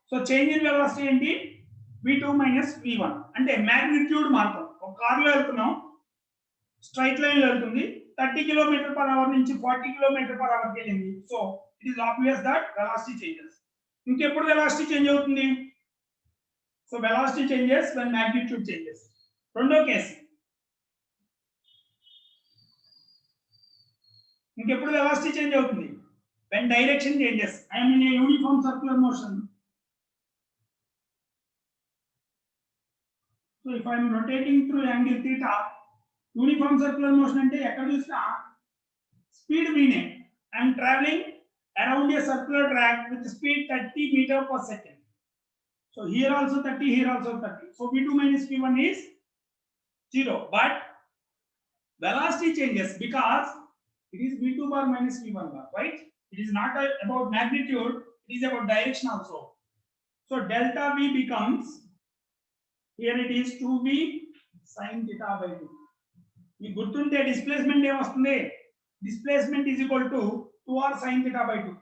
So change in velocity ఏంటి v2 minus v1 అంటే magnitude మారుతాం. ఒక కారులో వెళ్తున్నాం, స్ట్రైట్ లైన్ లో వెళ్తుంది, 30 km/h నుంచి 40 km/h వెళ్ళింది. So it is obvious that velocity changes. ఇంకెప్పుడు వెలాసిటీ చేంజ్ అవుతుంది? So velocity changes when magnitude changes. రెండో కేసు, ఇంకెప్పుడు వెలాసిటీ చేంజ్ అవుతుంది? when direction changes. I am in a uniform circular motion. So if I am rotating through angle theta, uniform circular motion ante ekkada chusina speed v ne. I am traveling around a circular track with speed 30 meter per second. So here also 30, here also 30. So v2 minus v1 is 0. But velocity changes because it is v2 bar minus v1 bar, right? It is not about magnitude, it is about direction also. So delta v becomes, here it is 2v sin theta by 2. You gurtunte displacement em vastundi? Displacement is equal to 2r sin theta by 2.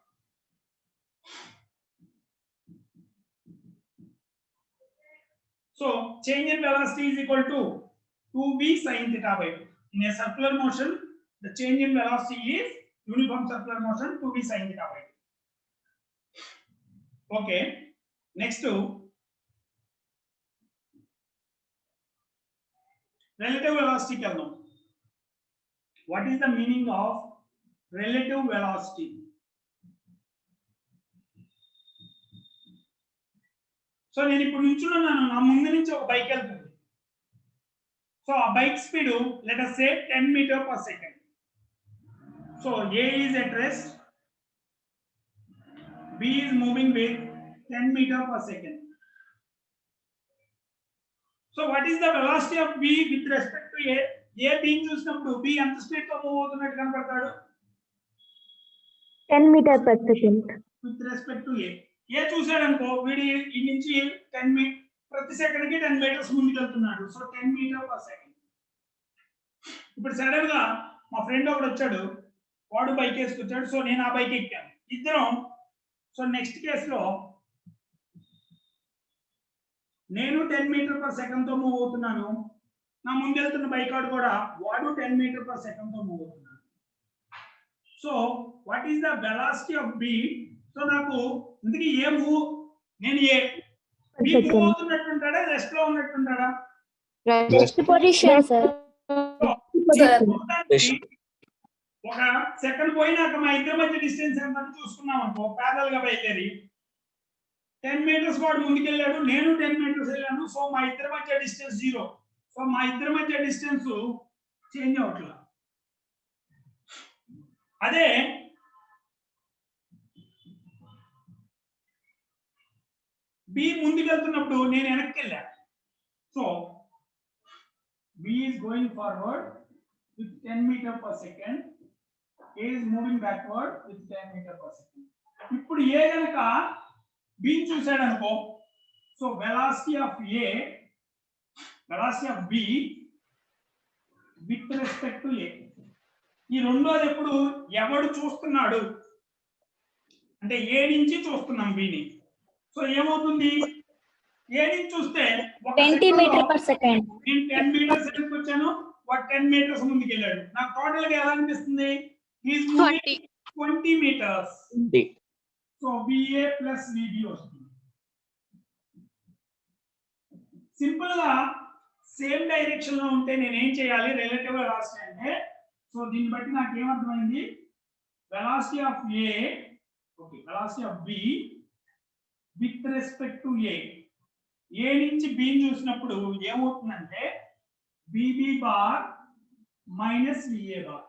So change in velocity is equal to 2v sin theta by 2. In a circular motion, the change in velocity is uniform circular motion 2v sin theta by 2. Okay, next to relative velocity kellam. What is the meaning of relative velocity? So నేను ఇప్పుడు నిల్చున్నాను, నా ముందు నుంచి ఒక bike వెళ్తుంది. So ఆ bike speed let us say 10 meter per second. So A is at rest, B is moving with 10 meter per second. So what is the velocity of B with respect to A? A being చూసినప్పుడు B ఎంత speed తో move అవుతున్నట్టు కనపడతాడు? 10 meter per second. With respect to A. A చూసాడు అనుకో, వీడి ఈ నుంచి 10 ప్రతి సెకండ్ కి 10 మీటర్స్ ముందుకు వెళ్తున్నాడు. So 10 metre per second. ఇప్పుడు సడన్ గా మా ఫ్రెండ్ ఒకడు వచ్చాడు, వాడు బైక్ వేసుకొచ్చాడు. సో నేను ఆ బైక్ ఎక్కాను, ఇద్దరం. సో నెక్స్ట్ కేసులో నేను 10 మీటర్ పర్ సెకండ్ తో మూవ్ అవుతున్నాను, నా ముందు వెళ్తున్న బైక్ వాడు కూడా, వాడు 10 మీటర్ పర్ సెకండ్ తో మూవ్ అవుతున్నాడు. So what is the velocity of B? So నాకు ఇందుకు ఏ మూవ్, నేను ఏ బి మూవ్ అవుతున్నట్టుంటాడా, రెస్ట్ లో ఉన్నట్టుంటాడా? Rest position, sir. ఒక సెకండ్ పోయినాక మా ఇద్దరి మధ్య డిస్టెన్స్ ఎంత చూసుకున్నాం అనుకో, ప్యారల్ గా బయలుదేరి 10 మీటర్స్ వాడు ముందుకెళ్ళాడు, నేను 10 మీటర్స్ వెళ్ళాను. సో మా ఇద్దరి మధ్య డిస్టెన్స్ 0. సో మా ఇద్దరి మధ్య డిస్టెన్స్ చేంజ్ అవట్లా. అదే బి ముందుకెళ్తున్నప్పుడు నేను వెనక్కి వెళ్ళా. So B is going forward with 10 meter per second, A is moving backward with 10 meter per second. ఇప్పుడు A గనక B చూసాడు అనుకో, so velocity of A, velocity of B with respect to A. ఈ రెండోది ఎప్పుడు ఎవడు చూస్తున్నాడు అంటే A నుంచి చూస్తున్నాం B ని. సో ఏమవుతుంది? A నుంచి చూస్తే 20 meter per second. నేను 10 మీటర్స్ వెనక్కి వచ్చాను, వాడు 10 మీటర్స్ ముందుకు వెళ్ళాడు. నాకు టోటల్ గా ఎలా అనిపిస్తుంది? He is moving 20 meters. So VA plus VB వస్తుంది. సింపుల్ గా సేమ్ డైరెక్షన్ లో ఉంటే నేను ఏం చేయాలి? రిలేటివ్ వెలాసిటీ అంటే, సో దీన్ని బట్టి నాకు ఏమర్థమైంది? Velocity of A, okay, velocity of B with respect to A. A నుంచి B చూసినప్పుడు ఏమవుతుందంటే BB bar minus VA bar.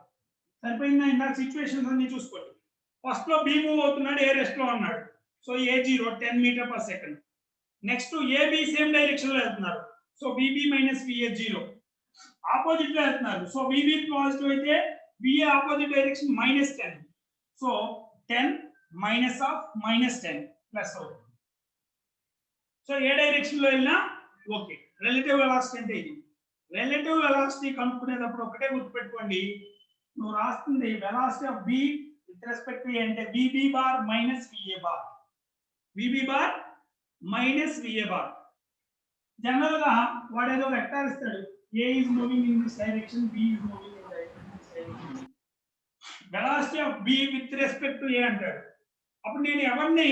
సరిపోయిందా? ఇందాక సిచ్యువేషన్స్ అన్ని చూసుకోండి. ఫస్ట్ లో B మూవ్ అవుతున్నాడు, A రెస్ట్ లో ఉన్నాడు. So A0 10 metre per second. Next AB same direction లో వెళ్తున్నారు. So BB minus VA 0. Opposite లో వెళ్తున్నారు. సో BB పాజిటివ్ అయితే VA opposite direction minus 10. So 10 minus of minus 10 plus అవుతుంది. సో ఏ direction లో వెళ్ళినా ఓకే. రిలేటివ్ వెలాసిటీ అంటే ఇది. రిలేటివ్ వెలాసిటీ కనుక్కునేటప్పుడు ఒకటే గుర్తుపెట్టుకోండి, నువ్వు రాస్తుంది velocity of B with respect to A అంటే VB bar minus VA bar, VB bar minus VA bar. General గా వాడు ఏదో వెక్టర్ ఇస్తాడు, A is moving in this direction, B is moving in this direction. Velocity of B with respect to A అంటాడు. అప్పుడు నేను ఎవరిని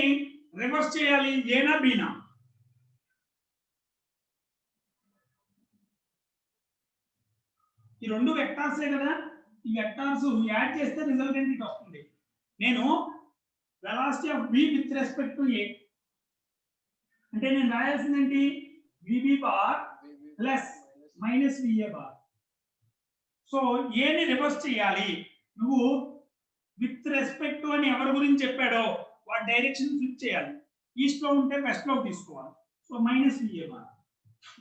reverse చేయాలి, ఏనా బీనా? ఈ రెండు వెక్టార్సే కదా, ఈ వెక్టార్స్ యాడ్ చేస్తే రిజల్టెంట్ ఇట్ వస్తుంది. నేను velocity of B with respect to A అంటే నేను రాయాల్సింది ఏంటి, VB bar plus minus VA bar. So A ని రివర్స్ చేయాలి. నువ్వు విత్ రెస్పెక్ట్ టు అని ఎవరి గురించి చెప్పాడో వాటి డైరెక్షన్ ఫ్లిప్ చేయాలి. ఈస్ట్ లో ఉంటే వెస్ట్ లో తీసుకోవాలి. So minus VA bar.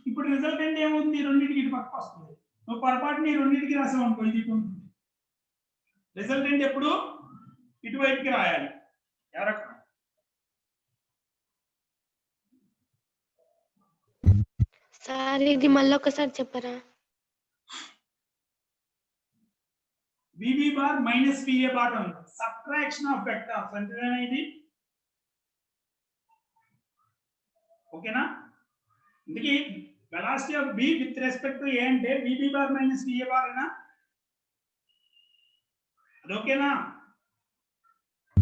ఇప్పుడు రిజల్టెంట్ ఏముంది, రెండింటికి ఇటు పక్క వస్తుంది. నువ్వు పొరపాటుని రెండింటికి రాసావు అనుకో, ఇది ఇటు ఉంటుంది. రిజల్టెంట్ ఎప్పుడు ఇటువైపుకి రాయాలి. ఎవరక్క సార్ ఇది మళ్ళీ ఒకసారి చెప్పరా? VB bar minus VA bar అంటాం. సబ్ట్రాక్షన్ ఆఫ్ వెక్టార్స్ అంటేనా ఇది? ఓకేనా? ఇందుకే velocity of B with respect to A అంటే VB bar minus VA bar అయినా అది ఓకేనా?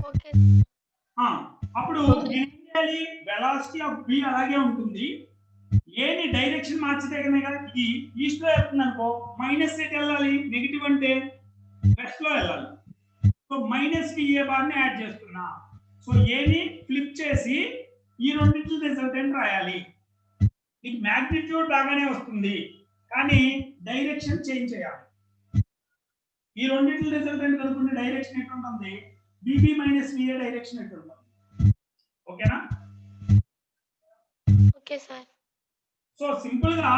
ఓకే. అప్పుడు ఏం చేయాలి, వెలాసిటీ ఆఫ్ B అలాగే ఉంటుంది. A ని డైరెక్షన్ మార్చితే కనుక ఇది ఈస్ట్ లో వెళ్తుంది అనుకో, మైనస్ ఎట్ వెళ్ళాలి, నెగిటివ్ అంటే వెస్ట్ లో వెళ్ళాలి. సో మైనస్ VA బార్ ని యాడ్ చేస్తున్నా. సో A ని ఫ్లిప్ చేసి ఈ రెండింటి రిజల్టెంట్ రాయాలి. ఇది మ్యాగ్నిట్యూడ్ బాగానే వస్తుంది, కానీ డైరెక్షన్ చేంజ్ చేయాలి. ఈ రెండింటి రిజల్టెంట్ కనుకుంటే డైరెక్షన్ ఎట్లా ఉంటుంది, VB మైనస్ VA డైరెక్షన్ ఎట్లా ఉంటుంది. ఓకేనా? Okay sir. సో సింపుల్ గా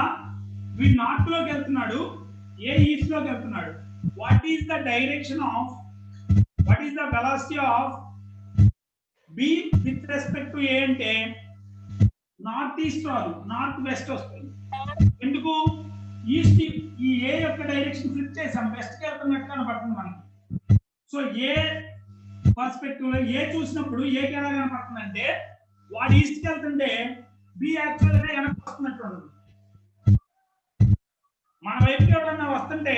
వీడు నార్త్ లోకి వెళ్తున్నాడు, A ఈస్ట్ లోకి వెళ్తున్నాడు. What is the direction of, what is the velocity of B with respect to A అంటే నార్త్ ఈస్ట్ రాదు, నార్త్ వెస్ట్ వస్తుంది. ఎందుకు, ఈస్ట్ ఈ A యొక్క డైరెక్షన్ ఫ్లిప్ చేసాం, వెస్ట్ కి వెళ్తున్నట్టు కనపడుతుంది మనకి. సో A పర్స్పెక్టివ్ లో A చూసినప్పుడు A కి ఎలా కనపడుతుంది అంటే, వాడు ఈస్ట్ కి వెళ్తుంటే B యాక్చువల్ గా వెనక్కి వస్తున్నట్టు ఉంటుంది. మన వైపుకి ఎవరన్నా వస్తుంటే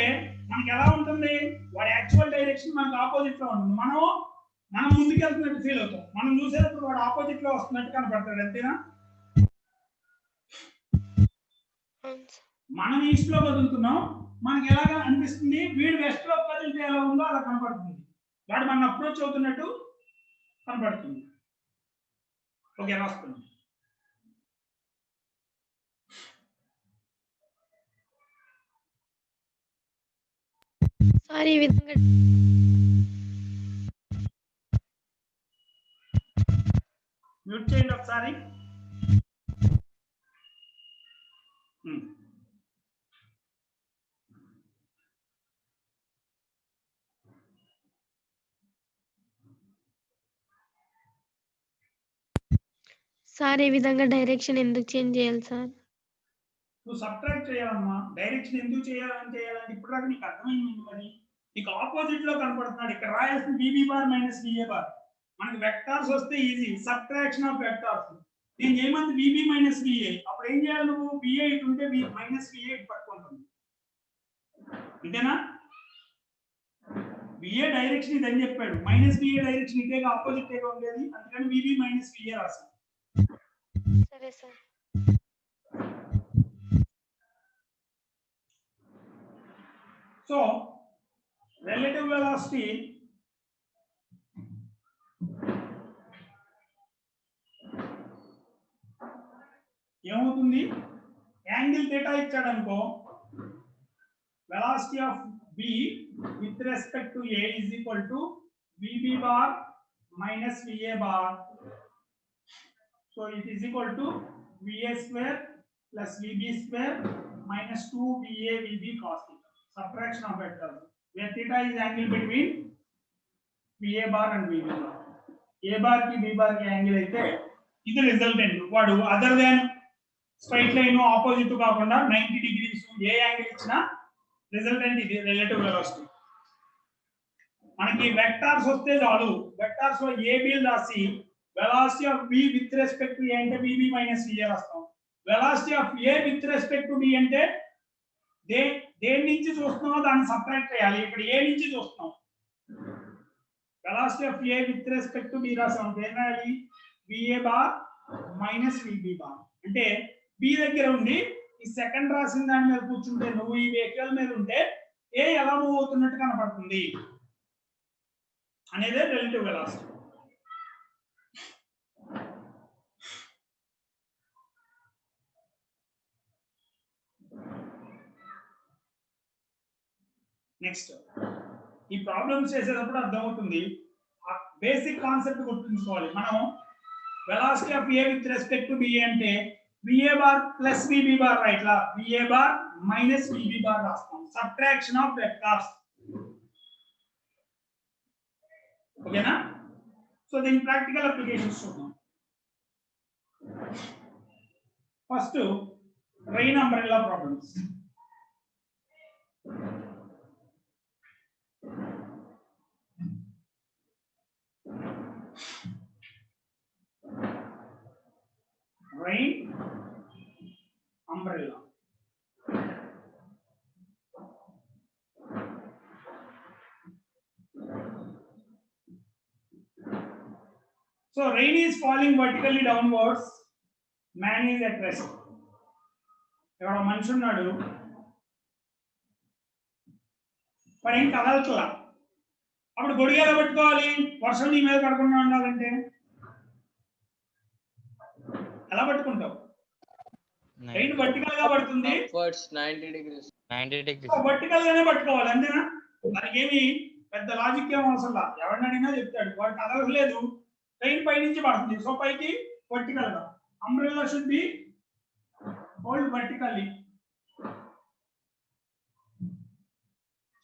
మనకి ఎలా ఉంటుంది, వాడి యాక్చువల్ డైరెక్షన్ మనకు ఆపోజిట్ లో ఉంటుంది. మనం ముందుకు వెళ్తున్నట్టు ఫీల్ అవుతాం. మనం చూసేటప్పుడు వాడు ఆపోజిట్ లో వస్తున్నట్టు కనపడతాడు. అంతేనా? మనం ఈస్ట్ లో కదులుతున్నాం, మనకి ఎలాగా అనిపిస్తుంది, వీడు వెస్ట్ లో కదిలితే ఎలా ఉందో అలా కనపడుతుంది. వాడు మన అప్రోచ్ అవుతున్నట్టు కనపడుతుంది. ఓకే, రాస్తుంది. సార్ ఈ విధంగా మ్యూట్ చేయండి ఒకసారి. సార్ ఈ విధంగా డైరెక్షన్ ఎందుకు చేంజ్ చేయాలి సార్? నువ్వు సబ్ట్రాక్ట్ చేయాలమ్మా. డైరెక్షన్ ఎందుకు చేయాలంటే ఇప్పుడు దాకా నీకు అర్థమైంది. మరి నీకు ఆపోజిట్ లో కనపడుతున్నాడు. ఇక్కడ రాయాల్సిన VB bar minus VA bar. మనకి వెక్టార్స్ వస్తే ఈజీ, సబ్ట్రాక్షన్ ఆఫ్ వెక్టార్స్. నేను ఏమంది VB మైనస్ VA. అప్పుడు ఏం చేయాలి, నువ్వు VA ఇటు ఉంటే మైనస్ VA ఇటు పట్టుకుంటుంది. అంతేనా? VA డైరెక్షన్ ఇది అని చెప్పాడు, మైనస్ VA డైరెక్షన్ ఇదేగా, ఆపోజిట్ ఏగా ఉండేది. అందుకని VB మైనస్ VA రాసాను. సరే సార్. సో relative velocity ఏమవుతుంది, యాంగిల్ θ ఇచ్చాడు అనుకో, velocity of B with respect to A is equal to VB bar minus VA bar. So it is equal to VA square plus VB square minus 2VA VB cos θ. Subtraction of vectors, where theta is angle between VA bar and VB bar. A bar ki B bar ki angle అయితే ఇది resultant. వాడు other than straight line opposite కాకుండా 90 degrees a angle ఇచ్చినా resultant ఇది relative velocity. మనకి vectors వస్తే చాలు. Vectors లో ఏ బి రాసి velocity of B with respect to A అంటే విబి మైనస్ విఏ రాస్తాం. Velocity of A with respect to B అంటే దేని నుంచి చూస్తున్నామో దాన్ని సబ్ట్రాక్ట్ చేయాలి. ఇక్కడ ఏ నుంచి చూస్తున్నాం. Velocity of A with respect to B రాసాం. దేని రాయాలి? V A bar minus V B bar. అంటే బి దగ్గర ఉండి ఈ సెకండ్ రాసిన దాని మీద కూర్చుంటే, నువ్వు ఈ వెహికల్ మీద ఉంటే ఏ ఎలా మూవ్ అవుతున్నట్టు కనపడుతుంది అనేదే రిలేటివ్ వెలాసిటీ. నెక్స్ట్ ఈ ప్రాబ్లమ్స్ చేసేటప్పుడు అర్థమవుతుంది. బేసిక్ కాన్సెప్ట్ గుర్తుంచుకోవాలి. మనం velocity of A with respect to B అంటే V A bar plus V B bar రైట్లా V A bar minus V B bar రాస్తాం. Subtraction of vectors. ఓకేనా? సో దీని ప్రాక్టికల్ అప్లికేషన్స్ చూద్దాం. First rain umbrella problems. Rain umbrella. So rain is falling vertically downwards. Man is at rest. ఇక్కడ మనిషి ఉన్నాడు, వాడు ఏం కదలట్లా. అప్పుడు గొడుగు ఎలా పట్టుకోవాలి? వర్షం నీ మీద పడకుండా ఉండాలంటే ఎలా పట్టుకుంటావు? రైన్ వర్టికల్ గా పడుతుంది, 90 degrees వర్టికల్ గానే పట్టుకోవాలి. అంతేనా? దానికి ఏమి పెద్ద లాజిక్ ఏం అవసరం లేదు. ఎవరిని అడిగినా చెప్తాడు. వాడు కదలలేదు, రైన్ పై నుంచి పడుతుంది, సో పైకి వర్టికల్ గా. Umbrella should be hold vertically.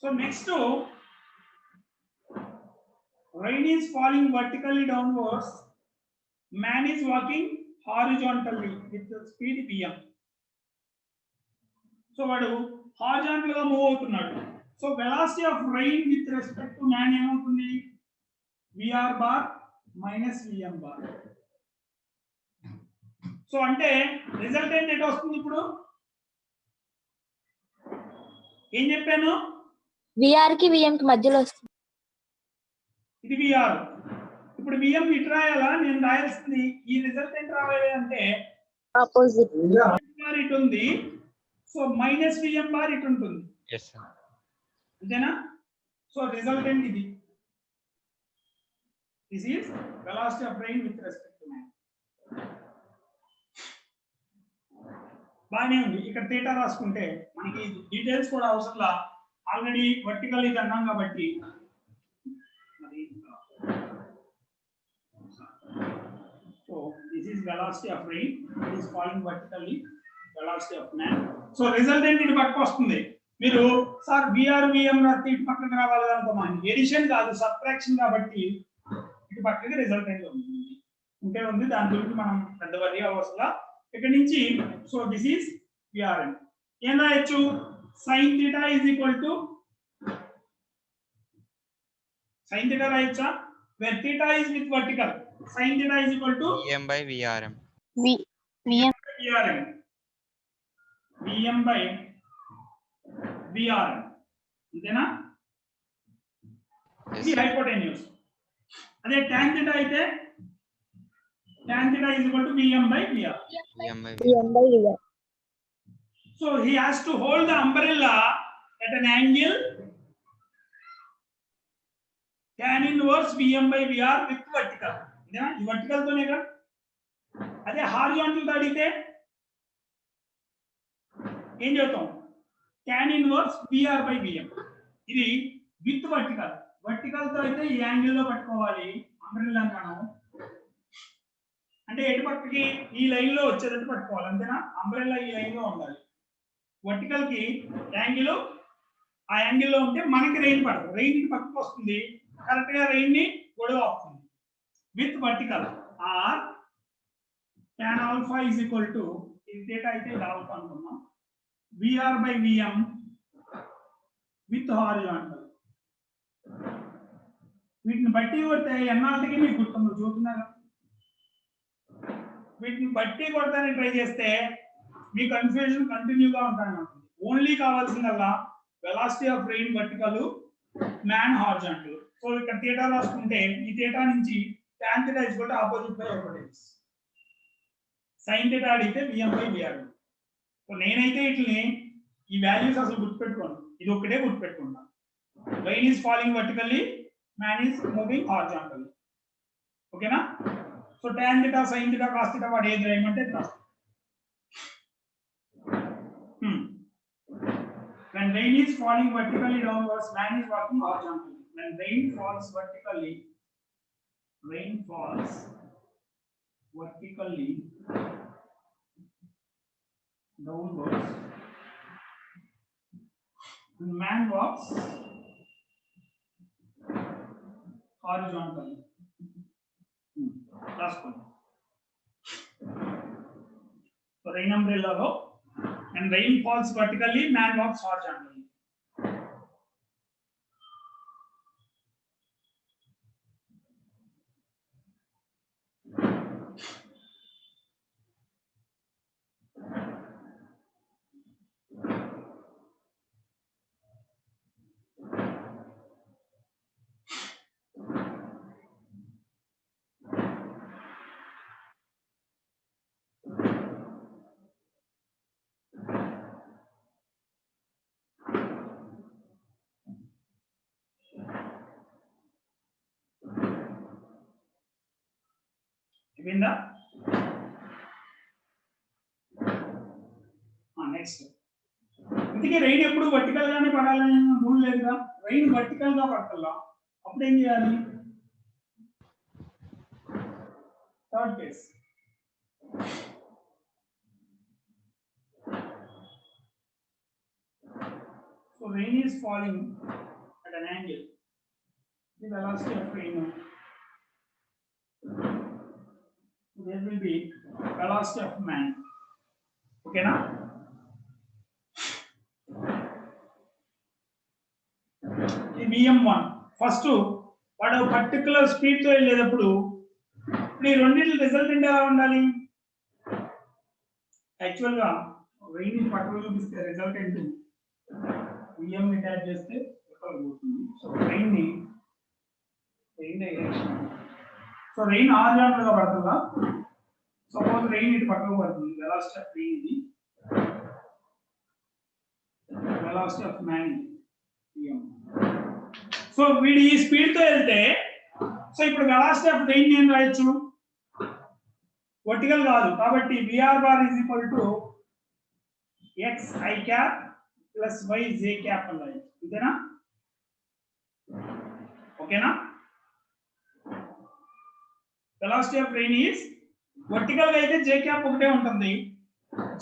So next, rain is falling vertically downwards. Man is walking horizontally with the speed vm. So వాడు హారిజాంటల్ గా మూవ్ అవుతున్నాడు. So velocity of rain with respect to man ఏమవుతుంది? vr bar minus vm bar. So అంటే resultant at వస్తుంది? ఇప్పుడు ఏం చెప్పాను? VR కి విఎం కి మధ్యలో వస్తుంది. ఇది విఆర్. ఇప్పుడు విఎం ఇటు రాయాలా? నేను రాయాల్సింది ఈ రిజల్టెంట్ రావాలి అంటే ఆపోజిట్ ఇటు ఉంది. సో మైనస్ విఎం బార్ ఇటు ఉంటుంది. అంతేనా? సో రిజల్టెంట్ ఇది. This is velocity of rain with respect to man. బాగానే ఉంది. ఇక్కడ థీటా రాసుకుంటే మనకి డీటెయిల్స్ కూడా అవసరంలా. ఆల్రెడీ వర్టికల్ ఇది అన్నాం కాబట్టి. So this is velocity of rain. It is falling vertically. Velocity of man. So resultant ఇటు పక్కకు వస్తుంది. మీరు సార్ విఆర్ విఎం రాస్తే ఇటు పక్కకు రావాలి అనుకోమని. ఎడిషన్ కాదు, సబ్ట్రాక్షన్ కాబట్టి ఇటు పక్కకి రిజల్టెంట్ ఉంది. దాని గురించి మనం పెద్ద వరి అవసరం. ఇక్కడ నుంచి సో దిస్ ఈస్ విఆర్ఎన్. ఏం రాయొచ్చు? sin theta is equal to sin theta రాయొచ్చా? where theta is with vertical, sin theta is equal to vm by vrm. V M vrm. vm by vrm. అంతేనా? ఇది హైపోటెన్యూస్. అదే tan theta అయితే tan theta is equal to vm by vr. V M by V R. So he has to hold the umbrella at an angle tan inverse vm by vr with vertical. ఇదేనా? ఈ vertical తోనే కదా. అదే horizontal అడిగితే ఏం చెప్తాం? tan inverse vr by vm. ఇది with vertical. Vertical తో అయితే ఈ యాంగిల్ లో పట్టుకోవాలి అంబ్రెల్లా మనం. అంటే ఎటు పక్కకి ఈ లైన్ లో వచ్చేటట్టు పట్టుకోవాలి. అంతేనా? అంబ్రెల్లా ఈ లైన్ లో ఉండాలి. వర్టికల్ కి యాంగిల్ ఆ యాంగిల్ లో ఉంటే మనకి రెయిన్ పడదు. రెయిన్ పక్కకు వస్తుంది, కరెక్ట్ గా రెయిన్ ని గొడవ అవుతుంది. With vertical or tan alpha is equal to, ఇది థీటా అయితే ఇది ఆల్ఫా అనుకున్నాం, vr by vm with horizontal. వీటిని బట్టి కొడితే ఎన్నాళ్ళకి మీకు గుర్తుందో చూస్తున్నారా? వీటిని బట్టి కొడతానికి ట్రై చేస్తే మీ కన్ఫ్యూజన్ కంటిన్యూగా ఉంటాను. ఓన్లీ కావాల్సిందల్లా velocity of rain vertical, man horizontal. So ఇక్కడ థీటా రాసుకుంటే ఈ థీటా నుంచి tan theta is equal to opposite by hypotenuse. sin theta అడిగితే vm by vr. సో నేనైతే ఇట్లని ఈ వాల్యూస్ అసలు గుర్తుపెట్టుకోను, ఇది ఒకటే గుర్తుపెట్టుకుంటా. Rain is falling vertically, man is moving horizontally. ఓకేనా? So tan theta, sin theta, cos theta వాడు ఏది రాయమంటే రాస్తాం. When rain is falling vertically downwards, man is walking horizontally. When rain falls vertically downwards, and man walks horizontally. Last one. So rain umbrella lo, and rain falls vertically, man walks horizontally. Vinda? Next. ఇందుకే rain ఎప్పుడు vertical గానే పడాలని rule లేదుగా. Rain vertical గా పడతల్లా, అప్పుడు ఏం చేయాలి? Third case. So rain is falling at an angle. The velocity of rain, there will be velocity of man. Okay na? The vm1 first వాడు పర్టికులర్ స్పీడ్ తో వెళ్ళేటప్పుడు ఇప్పుడు ఈ రెండింటి రిజల్టెంట్ ఎలా ఉండాలి? యాక్చువల్ గా రెయిన్ ని పక్కన చూపిస్తే రిజల్టెంట్ vm ని ట్యాగ్ చేస్తే ఎక్కడ పోతుంది. So rain direction, so rain horizontal గా పడుతుందా? సపోజ్ రెయిన్ ఇటు పక్కకు పడుతుంది, వెలాసిటీ ఆఫ్ రెయిన్ ఇది, velocity of man vm. So వీడి ఈ స్పీడ్ తో వెళ్తే, సో ఇప్పుడు వెలాసిటీ ఆఫ్ రెయిన్ ఏం రాయొచ్చు? వర్టికల్ కాదు కాబట్టి vr bar is equal to x I cap plus y j cap అని రాయొచ్చు. అంతేనా? ఓకేనా? Velocity of rain is vertical గా అయితే j cap ఒకటే ఉంటుంది.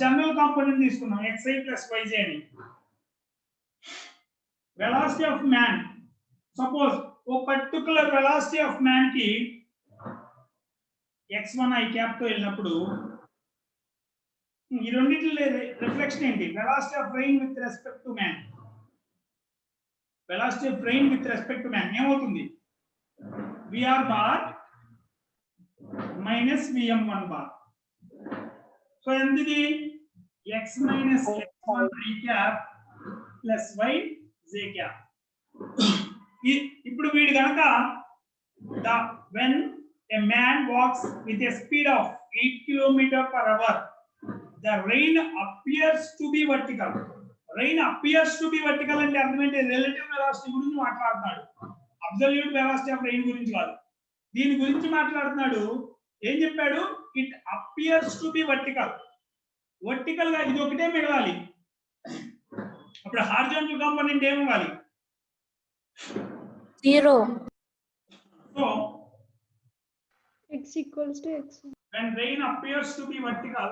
జనరల్ కాంపోనెంట్ తీసుకున్నాం xi plus yj అని. వెలాసిటీ ఆఫ్ మ్యాన్, సపోజ్ ఓ పర్టికులర్ వెలాసిటీ ఆఫ్ మ్యాన్ కి x1 I cap తో వెళ్ళినప్పుడు ఈ రెండిట్లో రిఫ్లెక్షన్ ఏంటి? Velocity of rain with respect to man. Velocity of rain with respect to man ఏమవుతుంది? vr bar minus vm1 bar. So ఎంతది? x minus x1 I cap plus y j cap. ఇప్పుడు వీడు గనక when a man walks with a speed of 8 km/h, the rain appears to be vertical. Rain appears to be vertical అంటే అర్థం ఏంటి? Relative velocity గురించి మాట్లాడుతున్నాడు, absolute velocity of rain గురించి కాదు. దీని గురించి మాట్లాడుతున్నాడు. ఏం చెప్పాడు? It appears to be vertical. Vertical గా ఇది ఒకటే మిగలాలి. అప్పుడు హారిజాంటల్ కాంపోనెంట్ ఏమవ్వాలి? 0. So x equals to x. when rain appears to be vertical,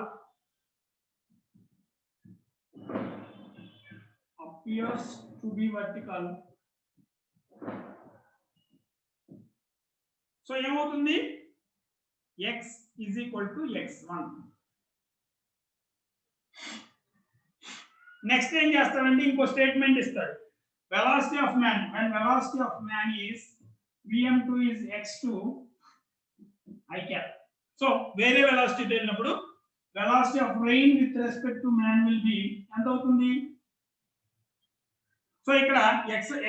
so ఏమవుతుంది? x is equal to x1. Next ఏం చేస్తాడంటే ఇంకో స్టేట్మెంట్ ఇస్తాడు. Velocity of man, when velocity of man is vm2 is x2 I cap. So వేరే velocity వెళ్ళినప్పుడు velocity of rain with respect to man will be ఎంత అవుతుంది? So ఇక్కడ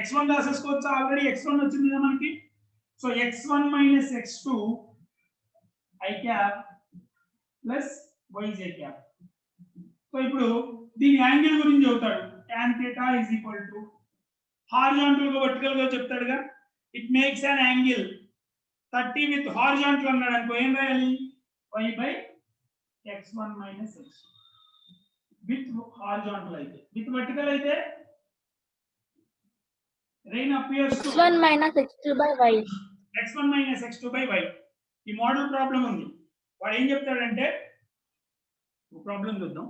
x1 రాసేసుకోవచ్చు, already x1 వచ్చింది కదా మనకి. So x1 minus x2 I cap plus yj cap. So ఇప్పుడు దీని యాంగిల్ గురించి చెప్తాడు. tan theta is equal to horizontal గా వర్టికల్ గా చెప్తాడుగా. It makes an angle 30 with horizontal అన్నాడు అనుకో, ఏం రాయాలి? y by x1 minus x2 with horizontal అయితే. with vertical అయితే rain appears to x1 minus x2 by y. x1 minus x2 by y. ఈ మోడల్ ప్రాబ్లం ఉంది. వాడు ఏం చెప్తాడంటే, ప్రాబ్లం చూద్దాం.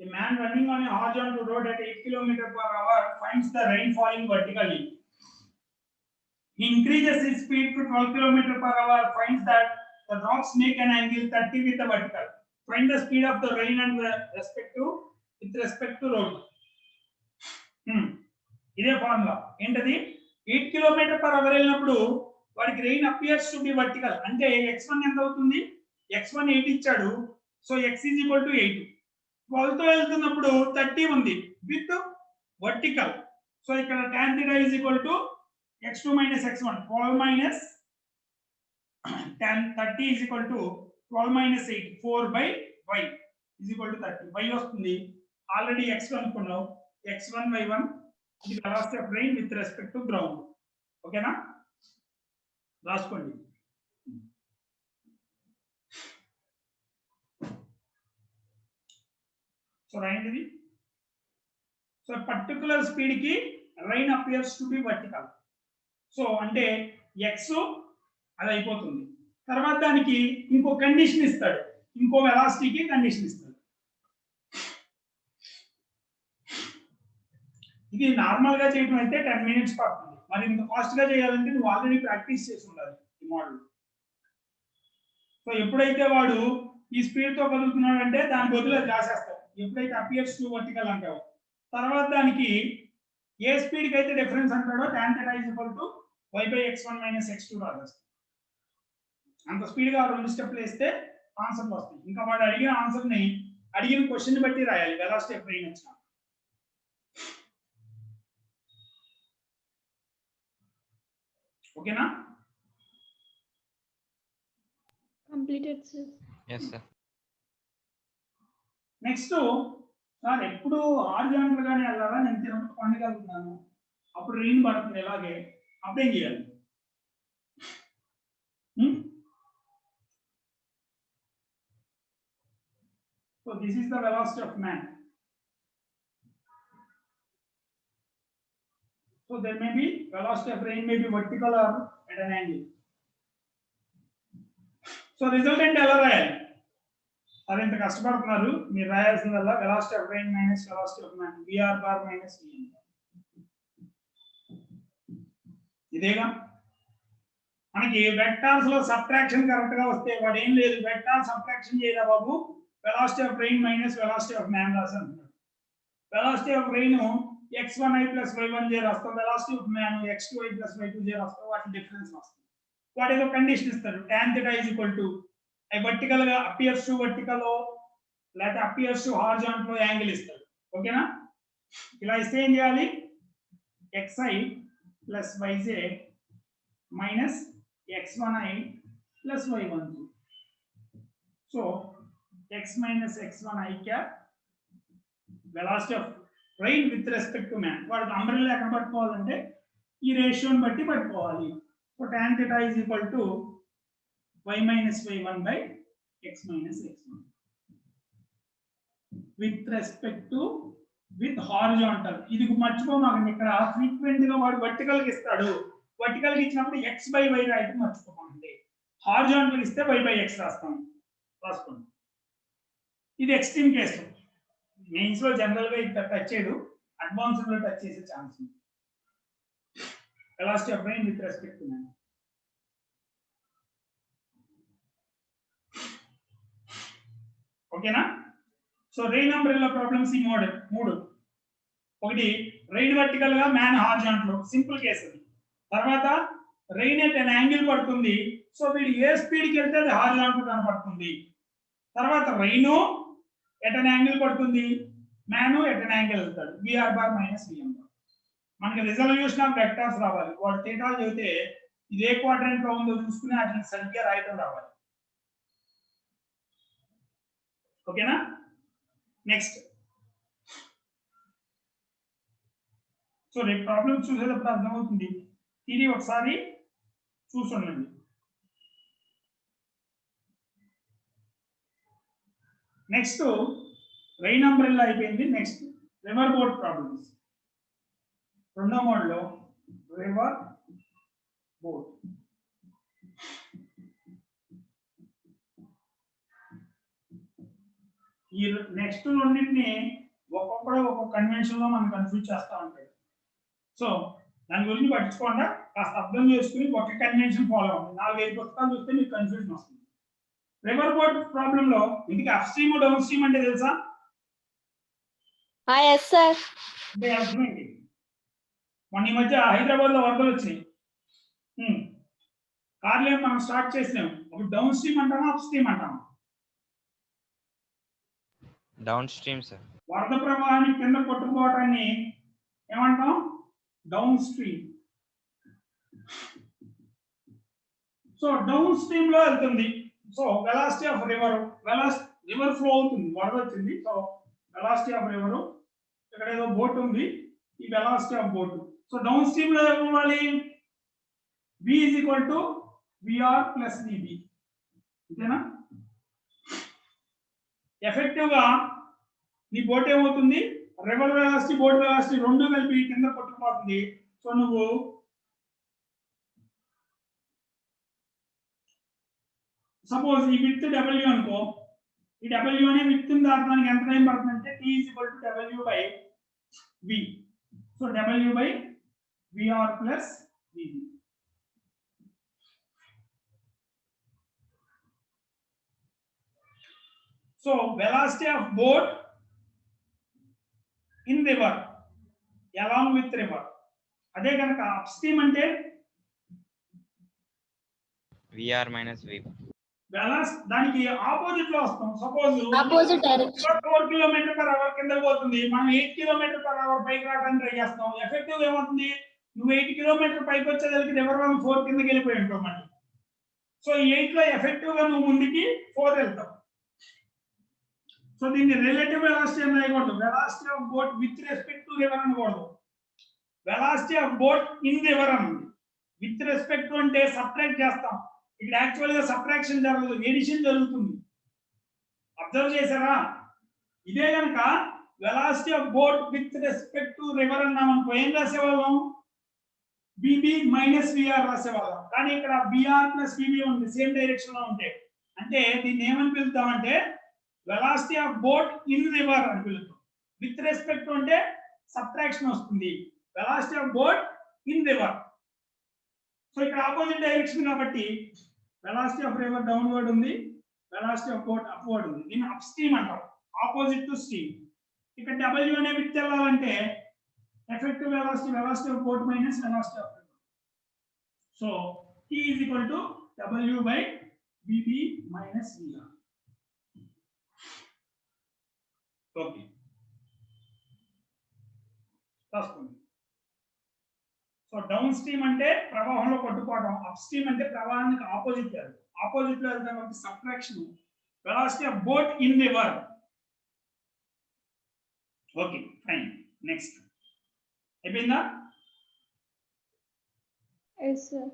A man running on a horizontal road at 8 km/h finds the rain falling vertically. He increases his speed to 12 km/h, finds that the drops make an angle 30 with the vertical. Find the speed of the rain and with respect to road. ఇదే formula. ఏంటది? 8 km/h వెళ్ళినప్పుడు వాడికి rain appears to be vertical. అంటే x1 ఎంత అవుతుంది? x1 8 ఇచ్చాడు. So x is equal to 8. 12 తో వెళ్తున్నప్పుడు 30 ఉంది విత్ వర్టికల్. సో ఇక్కడ tan theta is equal to x2 minus x1. 12 minus tan 30 is equal to 12 minus 8. 4 by y is equal to 30. y వస్తుంది. Already x1 అనుకున్నావు. x1 by 1 ఇది velocity of rain with respect to ground. ఓకేనా? రాసుకోండి. So రాయండి. So particular speed కి rain appears to be vertical. So అంటే x అది అయిపోతుంది. తర్వాత దానికి ఇంకో కండిషన్ ఇస్తాడు, ఇంకో వెలాసిటీకి కండిషన్ ఇస్తాడు. ఇది నార్మల్ గా చేయడం అయితే 10 minutes పడుతుంది. మరి ఇంత ఫాస్ట్ గా చేయాలంటే నువ్వు ఆల్రెడీ ప్రాక్టీస్ చేసి ఉండాలి ఈ మోడల్. సో ఎప్పుడైతే వాడు ఈ స్పీడ్ తో కదులుతున్నాడు అంటే దాని బదులు అది రాసేస్తావు. ఎప్పుడైతే అపియర్స్ టు వర్టికల్ అంటావు, తర్వాత దానికి ఏ స్పీడ్ కి అయితే difference అంటాడో tan theta is equal to y by x1 minus x2 రాసేస్తావు. అంత స్పీడ్ గా 2 స్టెప్లు వేస్తే ఆన్సర్ వస్తుంది. ఇంకా వాడు అడిగిన ఆన్సర్ ని అడిగిన క్వశ్చన్ బట్టి రాయాలి. వెలాసిటీ ఆఫ్ రెయిన్ వచ్చిన. ఓకేనా? Completed sir. Yes, sir. Next sir ఎప్పుడు హారిజాంటల్ గానే వెళ్ళాలా, నేను తిరుపతి పండుగలుగుతున్నాను అప్పుడు రెయిన్ పడుతుంది, ఎలాగే అప్పుడు ఏం చేయాలి? So this is the velocity of man. So there may be velocity of rain may be vertical or at an angle. So resultant ఎలా రాయాలి? అరే ఇంత కష్టపడుతున్నారు, మీరు రాయాల్సిందల్లా velocity of rain minus velocity of man, vr bar minus vn. ఇదేగా మనకి vectors లో సబ్ట్రాక్షన్ కరెక్ట్ గా వస్తే వాడు ఏం లేదు, వెక్టార్ సబ్ట్రాక్షన్ చేయరా బాబు, velocity of rain minus velocity of man రాసి అంటున్నాడు. Velocity of rain x1i plus y1j రాస్తాం, velocity of man x2i plus y2j రాస్తాం. వాటి డిఫరెన్స్ రాస్తాం. వాటి ఏదో కండిషన్ ఇస్తారు, tan theta is equal to అవి వర్టికల్ గా అపియర్స్ టు వర్టికల్ లేకపోతే అపియర్స్ టు హారిజాంటల్ యాంగిల్ ఇస్తాడు. ఓకేనా? ఇలా ఇస్తే ఏం చేయాలి? xi plus yj minus x1i plus y12. So x minus x1i cap velocity of train with respect to man. వాడికి అంబ్రెల్లా ఎక్కడ పట్టుకోవాలంటే ఈ రేషియోని బట్టి పట్టుకోవాలి. So tan theta is equal to y minus y1 by x minus x1 with respect to with horizontal. ఇది మర్చిపోమాకండి, ఇక్కడ frequent గా వాడు vertical కి ఇస్తాడు. వర్టికల్ కి ఇచ్చినప్పుడు x by y రాయటం మర్చిపోకండి. హారిజాంటల్ ఇస్తే y by x రాస్తాం. రాసుకోండి. ఇది ఎక్స్ట్రీమ్ కేసు. మెయిన్స్ లో జనరల్ గా ఇక్కడ టచ్ చేయడు, అడ్వాన్స్డ్ లో టచ్ చేసే ఛాన్స్ ఉంది. Velocity of train with respect to man. ఓకేనా? సో రెయిన్ అంబ్రెల్లా ప్రాబ్లమ్స్ ఈ మూడు. ఒకటి రెయిన్ వర్టికల్ గా, మ్యాన్ హారిజాంటల్, సింపుల్ కేసు. తర్వాత రెయిన్ ఎట్ అన్ యాంగిల్ పడుతుంది, సో వీడు ఏ స్పీడ్ కి వెళ్తే అది హారిజాంటల్ కనపడుతుంది. తర్వాత రెయిన్ ఎట్ అన్ యాంగిల్ పడుతుంది, మ్యాన్ ఎట్ అన్ యాంగిల్ వెళ్తాడు. V R bar minus V M bar. మనకి రిజల్యూషన్ ఆఫ్ వెక్టర్స్ రావాలి. వాడు థీటా చెబితే ఇది ఏ క్వాడ్రంట్ లో ఉందో చూసుకుని అట్లా సరిగ్గా రాయటం రావాలి. ఓకేనా? నెక్స్ట్, సో రేపు ప్రాబ్లం చూసేటప్పుడు అర్థమవుతుంది. ఇది ఒకసారి చూసుకోండి. నెక్స్ట్ రెయిన్ అంబ్రెల్లా అయిపోయింది. Next river boat problems. రెండో మోడ్లో రివర్ బోట్. ఈ నెక్స్ట్ రెండింటిని ఒక్కొక్కడు ఒక్కొక్క కన్వెన్షన్ లో మనం కన్ఫ్యూజ్ చేస్తూ ఉంటాడు. సో దాని గురించి పట్టించుకోకుండా కాస్త అర్థం చేసుకుని ఒక కన్వెన్షన్ ఫాలో అవ్వండి. 4-5 పుస్తకాలు చూస్తే మీకు కన్ఫ్యూజన్ వస్తుంది. రివర్ బోట్ ప్రాబ్లం లో ఇంటికి అప్ స్ట్రీమ్ డౌన్ స్ట్రీమ్ అంటే తెలుసా? yes sir. అంటే అర్థం ఏంటి? మొన్న ఈ మధ్య హైదరాబాద్ లో వరదలు వచ్చినాయి. కార్లు మనం స్టార్ట్ చేసినాం. ఒక డౌన్ స్ట్రీమ్ అంటామా, అప్ స్ట్రీమ్ అంటామా? Downstream sir. వరద ప్రవాహాన్ని కింద కొట్టుకుపోవటాన్ని ఏమంటాం? Downstream. So downstream లో వెళ్తుంది. So velocity of river, river flow అవుతుంది, వరద వచ్చింది. సో వెలాసిటీ ఆఫ్ రివర్, ఇక్కడ ఏదో బోట్ ఉంది, ఈ velocity of boat. So downstream లో ఇవ్వాలి v is equal to vr plus vb. అంతేనా? ఎఫెక్టివ్ గా నీ బోట్ ఏమవుతుంది? రివర్ వెలాసిటీ, బోట్ వెలాసిటీ రెండు కలిపి కింద కొట్టుకుపోతుంది. సో నువ్వు సపోజ్ ఈ విత్ w అనుకో, ఈ w అనే విత్ దాటడానికి ఎంత టైం పడుతుందంటే t is equal to w by v. So w by vr plus vb. So velocity of boat in river along with river. అదే కనుక అప్స్ట్రీమ్ అంటే విఆర్ మైనస్ వి. దానికి ఆపోజిట్ లో వస్తాం. Suppose Opposite direction. 4 km/h కింద పోతుంది, మనం 8 km/h పైకి రావడానికి ట్రై చేస్తాం. ఎఫెక్టివ్ ఏమవుతుంది? నువ్వు 8 km పైకి వచ్చేదానికి రివర్ 4 కిందకి వెళ్ళిపోయి ఉంటావు మళ్ళీ. సో 8 లో ఎఫెక్టివ్ గా నువ్వు ముందుకి 4 వెళ్తావు. సో దీన్ని రిలేటివ్ వెలాసిటీ అని రాయకూడదు. Velocity of boat with respect to river అనకూడదు. Velocity of boat in river అన్నది. విత్ రెస్పెక్ట్ టు అంటే సబ్ట్రాక్ట్ చేస్తాం. ఇక్కడ యాక్చువల్ గా సబ్ట్రాక్షన్ జరగదు, ఎడిషన్ జరుగుతుంది. అబ్జర్వ్ చేశారా? ఇదే కనుక velocity of boat with respect to river అన్నాం అనుకో, ఏం రాసేవాళ్ళం? బీబీ మైనస్ విఆర్ రాసేవాళ్ళం. కానీ ఇక్కడ బిఆర్ ప్లస్ బీబీ ఉంది, సేమ్ డైరెక్షన్ లో ఉంటే. అంటే దీన్ని ఏమని పిలుస్తామంటే velocity of boat in river అని పిలుస్తాం. విత్ రెస్పెక్ట్ టు అంటే సబ్ట్రాక్షన్ వస్తుంది. Velocity of boat in river. So ఇక్కడ ఆపోజిట్ డైరెక్షన్ కాబట్టి వెలాసిటీ ఆఫ్ రివర్ డౌన్వర్డ్ ఉంది, వెలాసిటీ ఆఫ్ బోట్ అప్వర్డ్ ఉంది. దీన్ని అప్ స్ట్రీమ్ అంటాం, ఆపోజిట్ టు స్ట్రీమ్. ఇక్కడ W అనే విత్ వెళ్ళాలంటే effective velocity of boat minus velocity of river. So T is equal to W by VB minus VR. Okay, రాసుకోండి. So down stream అంటే ప్రవాహంలో కొట్టుకోవడం, అప్ స్ట్రీమ్ అంటే ప్రవాహానికి ఆపోజిట్ లో వెళ్తాం కాబట్టి subtraction. Velocity of boat in river. Okay fine, next అయిపోయిందా? Yes sir.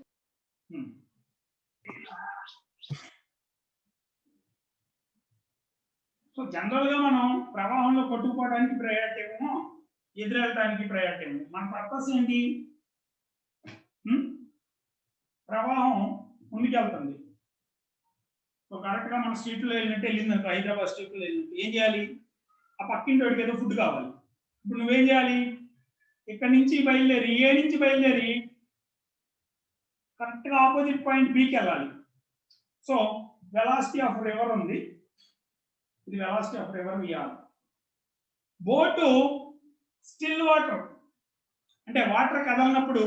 సో జనరల్ గా మనం ప్రవాహంలో కొట్టుకుపోవడానికి ప్రయారిటీ ఏమో, ఎదురెళ్ళడానికి ప్రయారిటీ ఏమో. మన పర్పస్ ఏంటి? ప్రవాహం ముందుకెళ్తుంది. సో కరెక్ట్ గా మన స్ట్రీట్ లో వెళ్ళింది అనుకో, హైదరాబాద్ స్ట్రీట్ లో వెళ్ళినట్టు ఏం చేయాలి? ఆ పక్కింటి వాడికి ఏదో ఫుడ్ కావాలి. ఇప్పుడు నువ్వేం చేయాలి? ఇక్కడ నుంచి బయలుదేరి, ఏ నుంచి బయలుదేరి కరెక్ట్ గా ఆపోజిట్ పాయింట్ బికి వెళ్ళాలి. సో వెలాసిటీ ఆఫ్ రివర్ ఉంది, ఇది velocity of river V R. Boat still water అంటే వాటర్ కదలనప్పుడు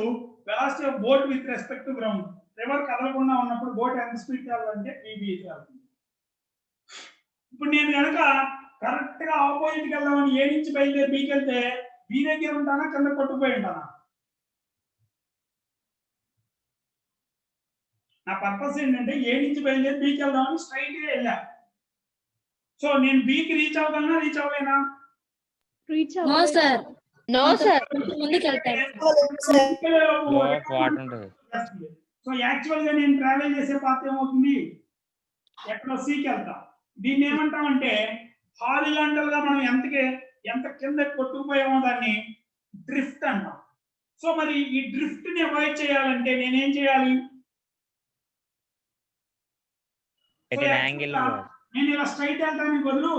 velocity of boat with respect to ground. River కదలకుండా ఉన్నప్పుడు బోట్ ఎంత స్పీడ్ వెళ్ళాలంటే VB వెళ్తుంది. ఇప్పుడు నేను కనుక కరెక్ట్ గా ఆపోజిట్ కి వెళ్దామని ఏ నుంచి బయలుదేరి బీకి వెళ్తే బి దగ్గర ఉంటానా, కింద కొట్టుకుపోయి ఉంటానా? నా పర్పస్ ఏంటంటే ఏ నుంచి బయలుదేరి బీకి వెళ్దామని స్ట్రైట్ గా వెళ్ళా. సో నేను బీకి రీచ్ అవ్వగలనా, రీచ్ అవ్వలేనా? నో సార్, నో సార్, ముందుకు వెళ్తాను. వాటర్ ఉంటుంది. సో యాక్చువల్ గా నేను ట్రావెల్ చేసే పాత్ ఏమవుతుంది? ఎక్కడో సీకి వెళ్తా. దీన్ని ఏమంటామంటే హారిజాంటల్ గా మనం ఎంత కింద కొట్టుకుపోయామో దాన్ని డ్రిఫ్ట్ అంటాం. సో మరి ఈ డ్రిఫ్ట్ ని అవాయిడ్ చేయాలంటే నేనేం చేయాలి? నేను ఇలా స్ట్రైట్ వెళ్తానికి బదులు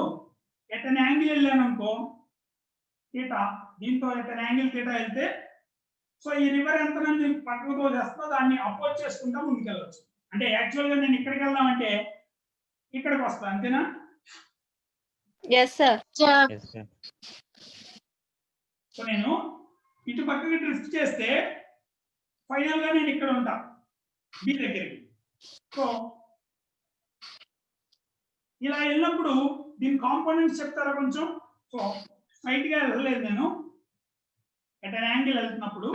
ఎట్ అన్ యాంగిల్ వెళ్ళాను అనుకో, థీటా, దీంతో ఎట్ అన్ యాంగిల్ థీటా వెళ్తే సో ఈ రివర్ ఎంత మంది పక్కకు తోసేస్తుందో దాన్ని అపోజ్ చేసుకుంటా ముందుకెళ్ళచ్చు. అంటే యాక్చువల్ గా నేను ఇక్కడికి వెళ్దామంటే ఇక్కడికి వస్తా, అంతేనా? Yes sir. సో నేను ఇటు పక్కకి డ్రిఫ్ట్ చేస్తే ఫైనల్ గా నేను ఇక్కడ ఉంటా బి దగ్గరికి. సో ఇలా వెళ్ళినప్పుడు దీని కాంపోనెంట్స్ చెప్తారా కొంచెం? సో స్ట్రైట్ గా వెళ్ళలేదు నేను, ఎట్ అన్ యాంగిల్ వెళ్తున్నప్పుడు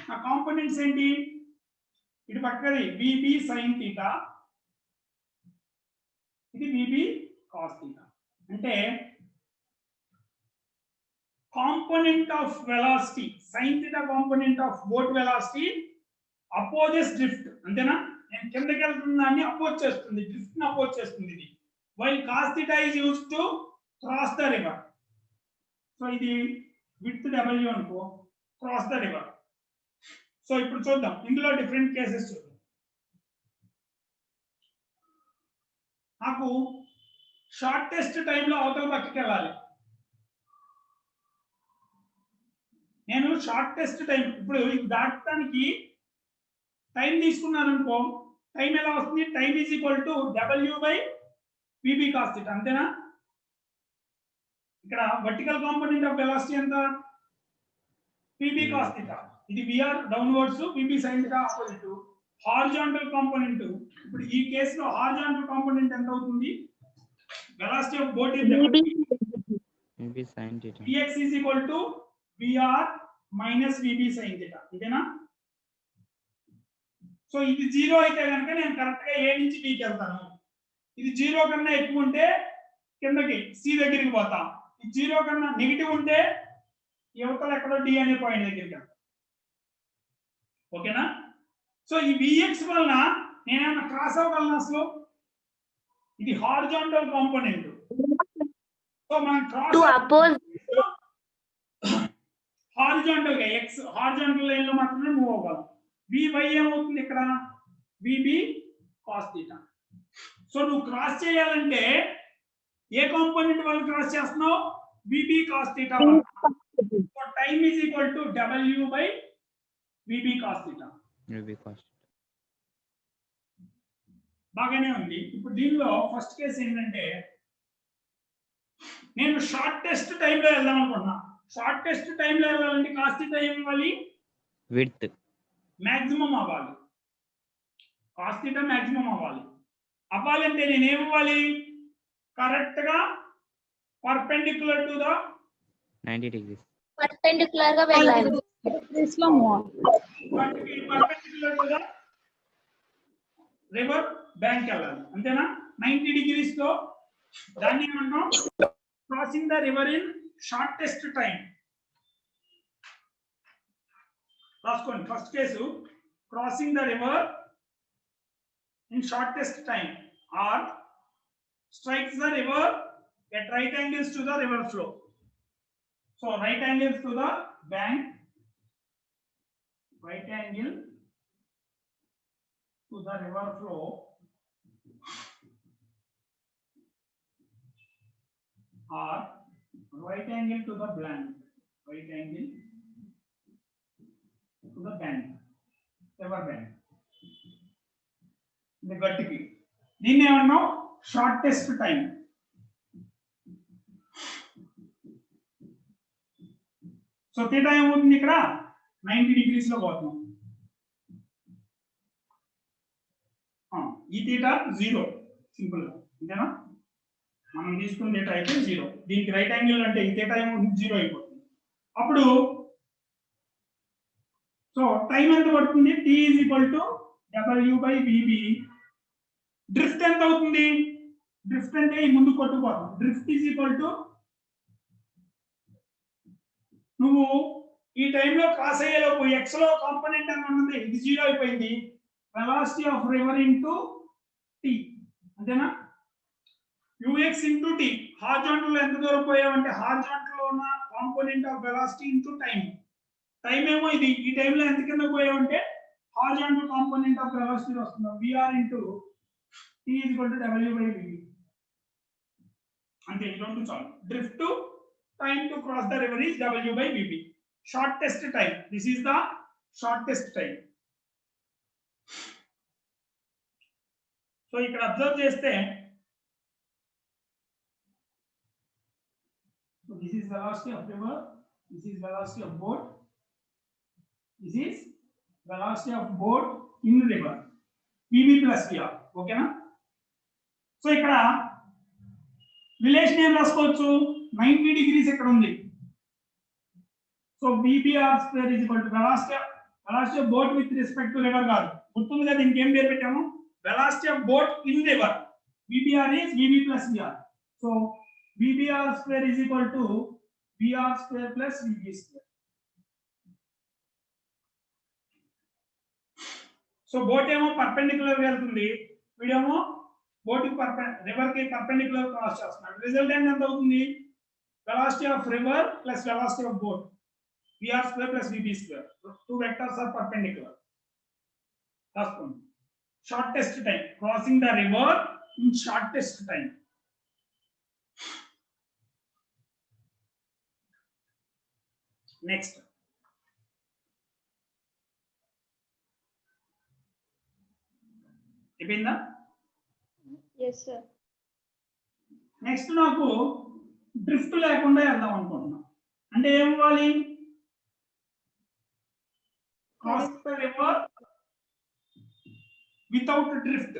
నా కాంపోనెంట్స్ ఏంటి? ఇటు పక్కది VB sin θ, ఇది VB cos θ. అంటే component of velocity sin θ component of boat velocity opposes drift, అంతేనా? నేను కిందకి వెళ్తున్న దాన్ని అపోజ్ చేస్తుంది, డ్రిఫ్ట్ ని అపోజ్ చేస్తుంది ఇది. While cos θ is used to cross the river. So ఇది విడ్త్ W అనుకో, క్రాస్ ద రివర్. సో ఇప్పుడు చూద్దాం, ఇందులో డిఫరెంట్ కేసెస్ చూద్దాం. నాకు షార్టెస్ట్ టైంలో అవతల పక్కకి వెళ్ళాలి. నేను షార్టెస్ట్ టైం ఇప్పుడు దాటడానికి టైం తీసుకున్నాను అనుకో, టైం ఎలా వస్తుంది? Time is equal to W/VB cos θ, అంతేనా? ఇక్కడ వర్టికల్ కాంపోనెంట్ ఆఫ్ వెలాసిటీ ఎంత? VB cos θ. ఇది VR downwards, VB sin θ opposite. Horizontal component, ఇప్పుడు ఈ కేసులో హారిజాంటల్ కాంపోనెంట్ ఎంత అవుతుంది? Velocity of boat is VB sin θ. Vx is equal to VR minus VB sin θ, అంతేనా? సో ఇది 0 అయితే కనుక నేను కరెక్ట్ గా A నుంచి B కి వెళ్తాను. ఇది 0 కన్నా ఎక్కువ ఉంటే కిందకి C దగ్గరికి పోతా. ఇది 0 కన్నా నెగిటివ్ ఉంటే యువతల ఎక్కడో D అనే పాయింట్ దగ్గరికి వెళ్తాను. ఓకేనా? సో ఈ Vx వలన నేనేమన్నా క్రాస్ అవ్వగలను అసలు? ఇది హారిజాంటల్ కాంపోనెంట్. సో మనం క్రాస్ హారిజాంటల్ గా x హారిజాంటల్ లైన్ లో మాత్రమే మూవ్ అవ్వాలి. Vy ఏమవుతుంది ఇక్కడ? VB cos θ. సో నువ్వు క్రాస్ చేయాలంటే ఏ కాంపోనెంట్ వల్ల క్రాస్ చేస్తున్నావు? VB cos θ వల్ల. So time is equal to W/VB cos θ. బాగానే ఉంది. ఇప్పుడు దీనిలో ఫస్ట్ కేసు ఏంటంటే నేను షార్టెస్ట్ టైంలో వెళ్దాం అనుకున్నా. షార్టెస్ట్ టైంలో వెళ్ళాలంటే cos θ ఏం ఇవ్వాలి? విడ్త్ మాక్సిమం అవ్వాలి. cos θ మాక్సిమం అవ్వాలి. అవ్వాలంటే నేను ఏం ఇవ్వాలి? కరెక్ట్ గా perpendicular to the 90 degrees. Perpendicular గా వెళ్ళాలి. Perpendicular to the river bank వెళ్ళాలి, అంతేనా? 90 degrees లో దాన్ని ఏమంటాం? Crossing the river in shortest time. రాసుకోండి. First case crossing the river in shortest time or strikes the river at right angles to the river flow. So right angles to the bank, right angle to the river flow or right angle to the bank, right angle to the bank, river bank. The గట్టికి దీన్ని ఏమన్నాం? Shortest time. So theta ఏమవుతుంది? ఇక్కడ 90 degrees లో పోతున్నాం. ఈ theta 0 simple గా, అంతేనా? మనం తీసుకున్న తీటా అయితే 0. దీనికి రైట్ యాంగిల్ అంటే ఈ తీటా ఏమవుతుంది? 0 అయిపోతుంది. అప్పుడు సో టైం ఎంత పడుతుంది? t w/vb. డ్రిఫ్ట్ ఎంత అవుతుంది? డ్రిఫ్ట్ అంటే ఈ ముందు కొట్టుకోవడం. డ్రిఫ్ట్ ఈజ్ ఈక్వల్ టు, నువ్వు ఈ టైంలో క్రాస్ అయ్యేలోపు x లో కాంపోనెంట్ అని ఉన్నది, ఇది 0 అయిపోయింది. Velocity of river into t, అంతేనా? ux into t. హార్జాంటల్ లో ఎంత దూరం పోయామంటే హార్జాంటల్ లో ఉన్న component of velocity into time. Time ఏమో ఇది, ఈ టైంలో ఎంత కింద పోయామంటే హార్జాంటల్ కాంపోనెంట్ ఆఫ్ వెలాసిటీ వస్తుంది. vr into t is equal to w/vb. అంటే ఇది రెండు చాలు. Drift to time to cross the river is w/vb. Shortest time. This is the shortest time. So ఇక్కడ అబ్జర్వ్ చేస్తే so this is velocity of river, this is velocity of boat, this is velocity of boat in river, vb plus vr. ఓకేనా? So ఇక్కడ relation ఏం రాసుకోవచ్చు? 90 degrees ఇక్కడ ఉంది. So vbr² is equal to velocity of boat with respect to river కాదు, గుర్తుంది కదా? దీనికి ఏం పేరు పెట్టాము? velocity of boat in river. vbr is vb plus vr. So vbr² is equal to vr² plus vb². So boat ఏమో perpendicular గా వెళ్తుంది, వీడేమో బోట్ రివర్ కి పర్పెండిక్యులర్ క్రాస్ చేస్తున్నాడు. రిజల్ట్ ఎంత అవుతుంది? Velocity of river plus velocity of boat, vr² plus vb². Two vectors are perpendicular. రాసుకోండి. Shortest time, crossing the river in shortest time. Next అయిపోయిందా? Yes sir. నెక్స్ట్ నాకు drift లేకుండా వెళ్దాం అనుకుంటున్నా. అంటే ఏం ఇవ్వాలి? Cross the river without drift.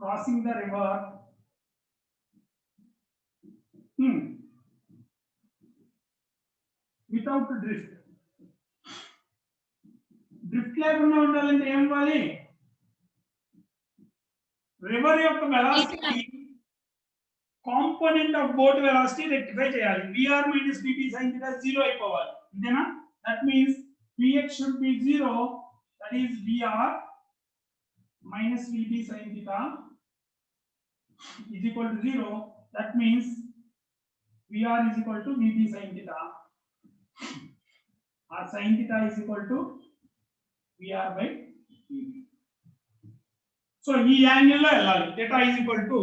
Crossing the river without drift. Drift లేకుండా ఉండాలంటే ఏం ఇవ్వాలి? రివర్ యొక్క velocity component of boat velocity rectify చేయాలి. vr minus vp sin theta 0 అయిపోవాలి, అంతేనా? That means vx should be 0, that is vr minus vp sin theta is equal to 0. That means vr is equal to vp sin theta, or sin theta is equal to vr by vp. So ఈ angle లో వెళ్ళాలి. theta is equal to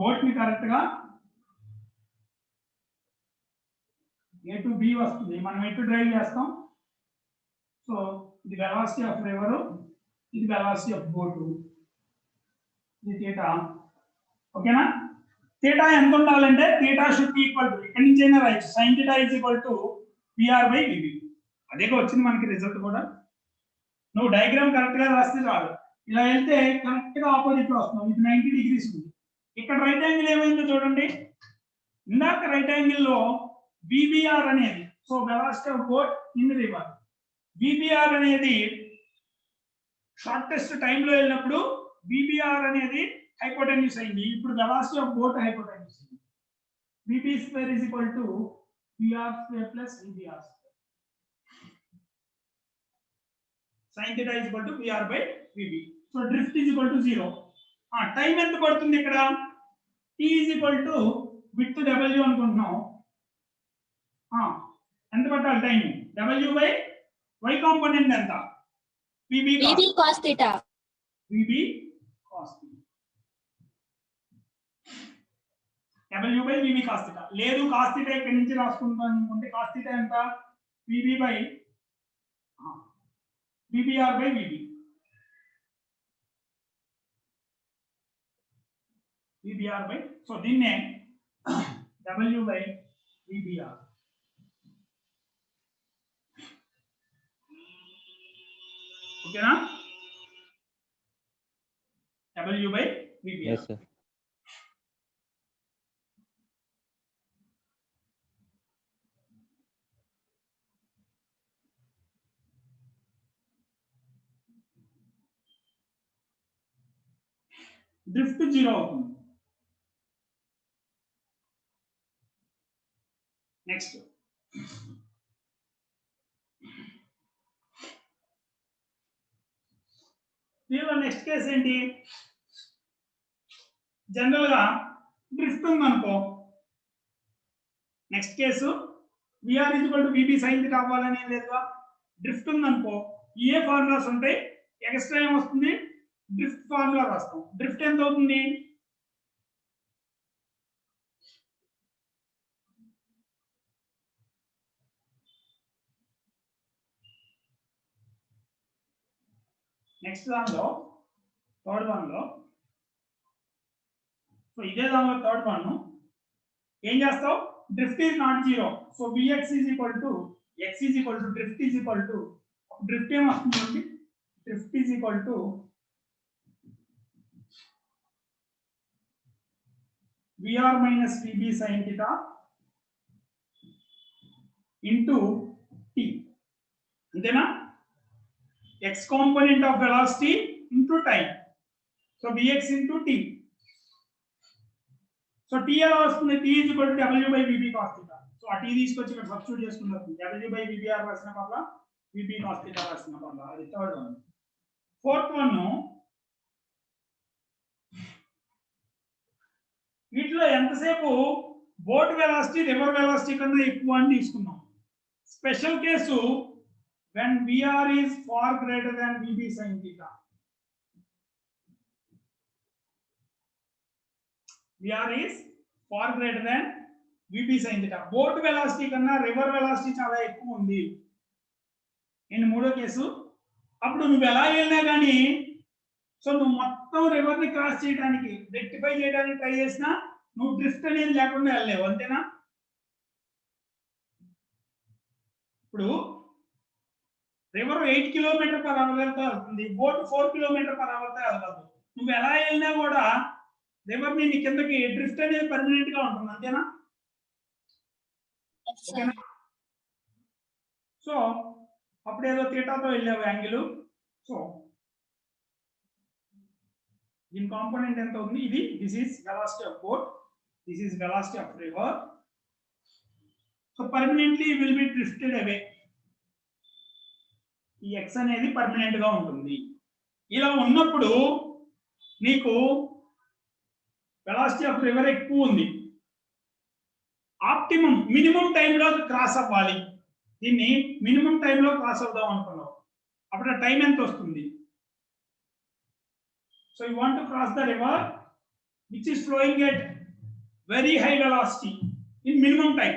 boat ని correct గా a to b వస్తుంది. మనం ఎటు drive చేస్తాం? So ఇది వెలాసిటీ ఆఫ్ రివర్, ఇది వెలాసిటీ ఆఫ్ బోట్, ఇది theta. ఓకేనా? theta ఎంత ఉండాలంటే theta should be equal to, ఇక్కడ నుంచి అయినా right, sin theta is equal to vr by vb. అదేగా వచ్చింది మనకి రిజల్ట్ కూడా. నువ్వు డయాగ్రామ్ కరెక్ట్ గా రాస్తే చాలు. ఇలా వెళ్తే కరెక్ట్ గా ఆపోజిట్ లో వస్తున్నావు. ఇది 90 డిగ్రీస్ ఉంది. ఇక్కడ రైట్ యాంగిల్ ఏమైందో చూడండి. ఇందాక రైట్ యాంగిల్ లో VBR అనేది, so velocity of boat in river, VBR అనేది షార్టెస్ట్ టైం లో వెళ్ళినప్పుడు VBR అనేది హైపోటెన్యూస్ అయింది. ఇప్పుడు వెలాసిటీ ఆఫ్ బోట్ హైపోటెన్యూస్ అయింది. VB square is equal to VR square plus VBR square. Sin theta is equal to VR by VB. So drift is equal to 0. Time ఎంత పడుతుంది ఇక్కడ? T is equal to width W అనుకుంటున్నాం. ఎంత పట్టాలి time? W by y component ఎంత? VB cos theta. VB cos theta. W by VB cos theta. లేదు cos theta ఇక్కడ నుంచి రాసుకుంటాం అనుకుంటే cos theta ఎంత? VB by VBR by VB. VBR by, so దీన్నే W by VBR. ఓకేనా? W by VBR. Yes, sir. Drift 0 అవుతుంది. Next దీనిలో నెక్స్ట్ కేసు ఏంటి? జనరల్ గా డ్రిఫ్ట్ ఉంది అనుకో. Next case VR is equal to VB sin theta అవ్వాలని ఏం లేదుగా. డ్రిఫ్ట్ ఉంది అనుకో, ఏ ఫార్ములాస్ ఉంటాయి, ఎక్స్ట్రా ఏం వస్తుంది? డ్రిఫ్ట్ ఫార్ములా రాస్తాం. డ్రిఫ్ట్ ఎంత అవుతుంది? నెక్స్ట్ దానిలో థర్డ్ వన్ లో, సో ఇదే దానిలో థర్డ్ వన్ ఏం చేస్తావు? Drift is not 0. So Vx is equal to x is equal to drift is equal to, drift ఏం వస్తుంది? Drift is equal to VR minus VB sin theta into T. అంతేనా? X component of velocity into time. So Vx into T. So T ఎలా వస్తుంది? T is equal to W by VB cos theta. So ఆ T తీసుకొచ్చి ఇక్కడ substitute చేసుకుంటాం. W by VBR రాసిన పర్లా, VB cos theta రాసిన పర్లా. అది థర్డ్ వన్. ఫోర్త్ వన్, వీటిలో ఎంతసేపు బోట్ వెలాసిటీ రివర్ వెలాసిటీ కన్నా ఎక్కువ అని తీసుకున్నాం. Special case when VR is far greater than VB sin theta. VR is far greater than VB sin theta. Boat velocity కన్నా రివర్ వెలాసిటీ చాలా ఎక్కువ ఉంది. నేను మూడో కేసు, అప్పుడు నువ్వు ఎలా వెళ్ళినా కానీ, సో నువ్వు మొత్తం రివర్ ని క్రాస్ చేయడానికి, రెక్టిఫై చేయడానికి ట్రై చేసినా నువ్వు డ్రిఫ్ట్ అనేది లేకుండా వెళ్ళలేవు. అంతేనా? ఇప్పుడు రివర్ 8 కిలోమీటర్ పర్ అవర్ వెళ్తా వెళ్తుంది, బోట్ 4 కిలోమీటర్ పర్ అవర్ తో వెళ్తావు. నువ్వు ఎలా వెళ్ళినా కూడా రివర్ ని కిందకి, డ్రిఫ్ట్ అనేది పర్మనెంట్ గా ఉంటుంది. అంతేనా? ఓకేనా? సో అప్పుడు ఏదో థీటాతో వెళ్ళావు యాంగిల్. సో దీని కాంపోనెంట్ ఎంత అవుతుంది? ఇది this is velocity of boat, this is velocity of river. So permanently will be drifted away. ఈ x అనేది పర్మనెంట్ గా ఉంటుంది. ఇలా ఉన్నప్పుడు నీకు వెలాసిటీ ఆఫ్ రివర్ ఎక్కువ ఉంది. ఆప్టిమం మినిమం టైంలో క్రాస్ అవ్వాలి. దీన్ని మినిమం టైంలో క్రాస్ అవుదాం అనుకున్నావు. అప్పుడు ఆ టైం ఎంత వస్తుంది? So you want to cross the river which is flowing at very high velocity in minimum time.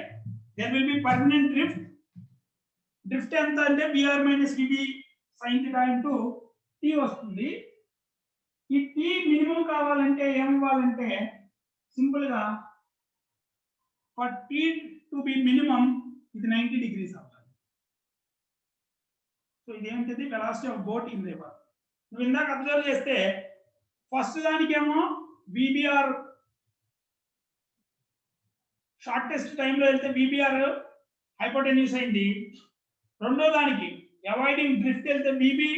There will be permanent drift. Drift ఎంత అంటే VR minus VB sin theta into T వస్తుంది. ఈ T minimum కావాలంటే ఏం ఇవ్వాలంటే simple గా for T to be minimum ఇది 90 degrees అవ్వాలి. సో ఇదేంటిది velocity of boat in river. నువ్వు ఇందాక అబ్జర్వ్ చేస్తే ఫస్ట్ దానికేమో విబిఆర్ షార్టెస్ట్ టైంలో వెళ్తే విబిఆర్ హైపోటెన్యూస్ అయింది. రెండో దానికి అవాయిడింగ్ డ్రిఫ్ట్ వెళ్తే విబి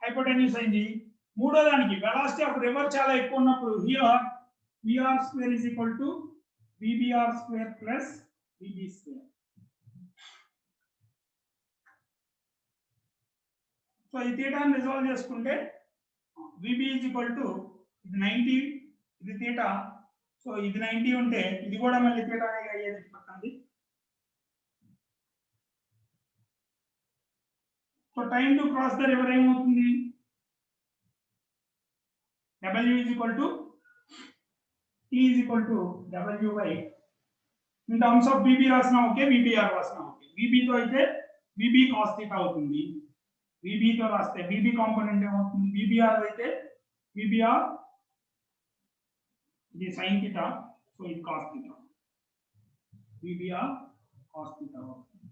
హైపోటెన్యూస్ అయింది. మూడో దానికి వెలాసిటీ ఆఫ్ రివర్ చాలా ఎక్కువ ఉన్నప్పుడు here V R square is equal to V B R square plus V B square. So ఈ థీటాని రిజాల్వ్ చేసుకుంటే విబి ఈజ్ ఈక్వల్ టు ఇది 90, ఇది థీటా. సో ఇది 90 ఉంటే ఇది కూడా మళ్ళీ థీటానే అయ్యేది పక్కనది. So time to cross the river ఏమవుతుంది? W is equal to T is equal to W by in terms of VB రాసినా ఓకే, VBR రాసినా ఓకే. VB తో అయితే VB cos theta అవుతుంది. VB తో రాస్తే VB కాంపోనెంట్ ఏమవుతుంది? VBR అయితే VBR ఇది sin theta, సో ఇది cos theta. VBR cos theta అవుతుంది.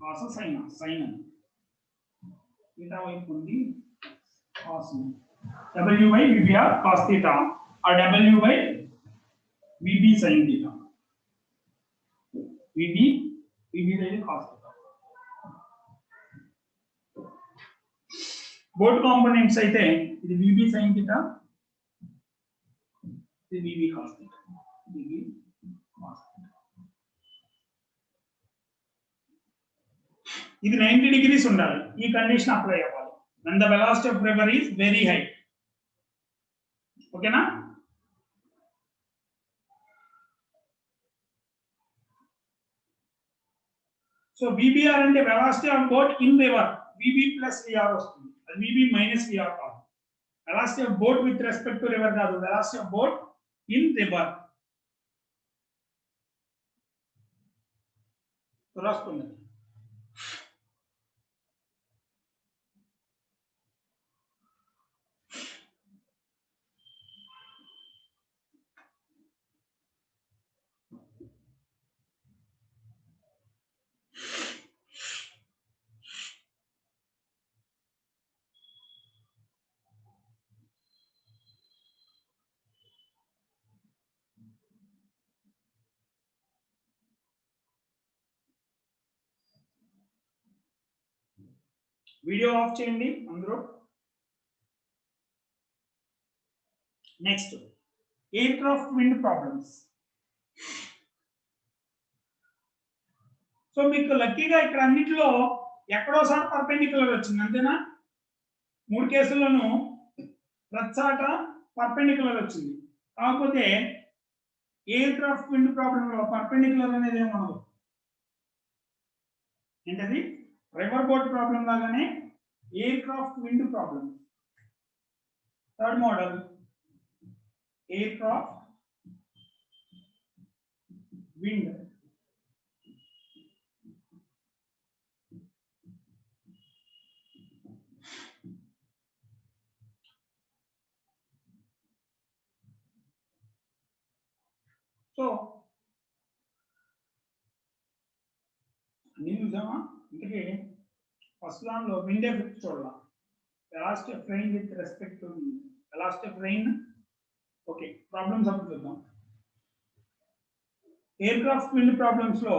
cos sin theta వైపు ఉంది cos W by VBR cos theta or W by VB sin theta. VB అనేది cos theta. బోత్ కాంపోనెంట్స్ అయితే ఇది VB sin theta, ఇది VB cos theta. VB cos theta. ఇది 90 degrees ఉండాలి. ఈ కండిషన్ అప్లై అవ్వాలి when the velocity of river is very high. ఓకేనా? So VBR అంటే velocity of boat in river. VB plus VR వస్తుంది. అది VB మైనస్ VR కాదు. Velocity of boat with respect to river కాదు, velocity of boat in river. రాసుకోండి. Video off చేయండి అందరూ. Next aircraft wind problems. So మీకు లక్కీగా ఇక్కడ అన్నిటిలో ఎక్కడోసారి పర్పెండిక్యులర్ వచ్చింది, అంతేనా? 3 కేసుల్లోనూ ప్రతిసాట పర్పెండిక్యులర్ వచ్చింది. కాకపోతే ఎయిర్ క్రాఫ్ట్ విండ్ ప్రాబ్లంలో పర్పెండిక్యులర్ అనేది ఏమనదు. ఏంటది? రివర్ బోట్ ప్రాబ్లం లాగానే air craft wind problem. Third model air craft wind. So అన్ని చూసామా? ఇంతకీ ఫస్ట్ దానిలో విండ్ ఎఫెక్ట్ చూడాలి. Velocity of rain with respect to velocity of rain. Okay, problems అప్పుడు చూద్దాం. ఎయిర్ క్రాఫ్ట్ విండ్ ప్రాబ్లమ్స్ లో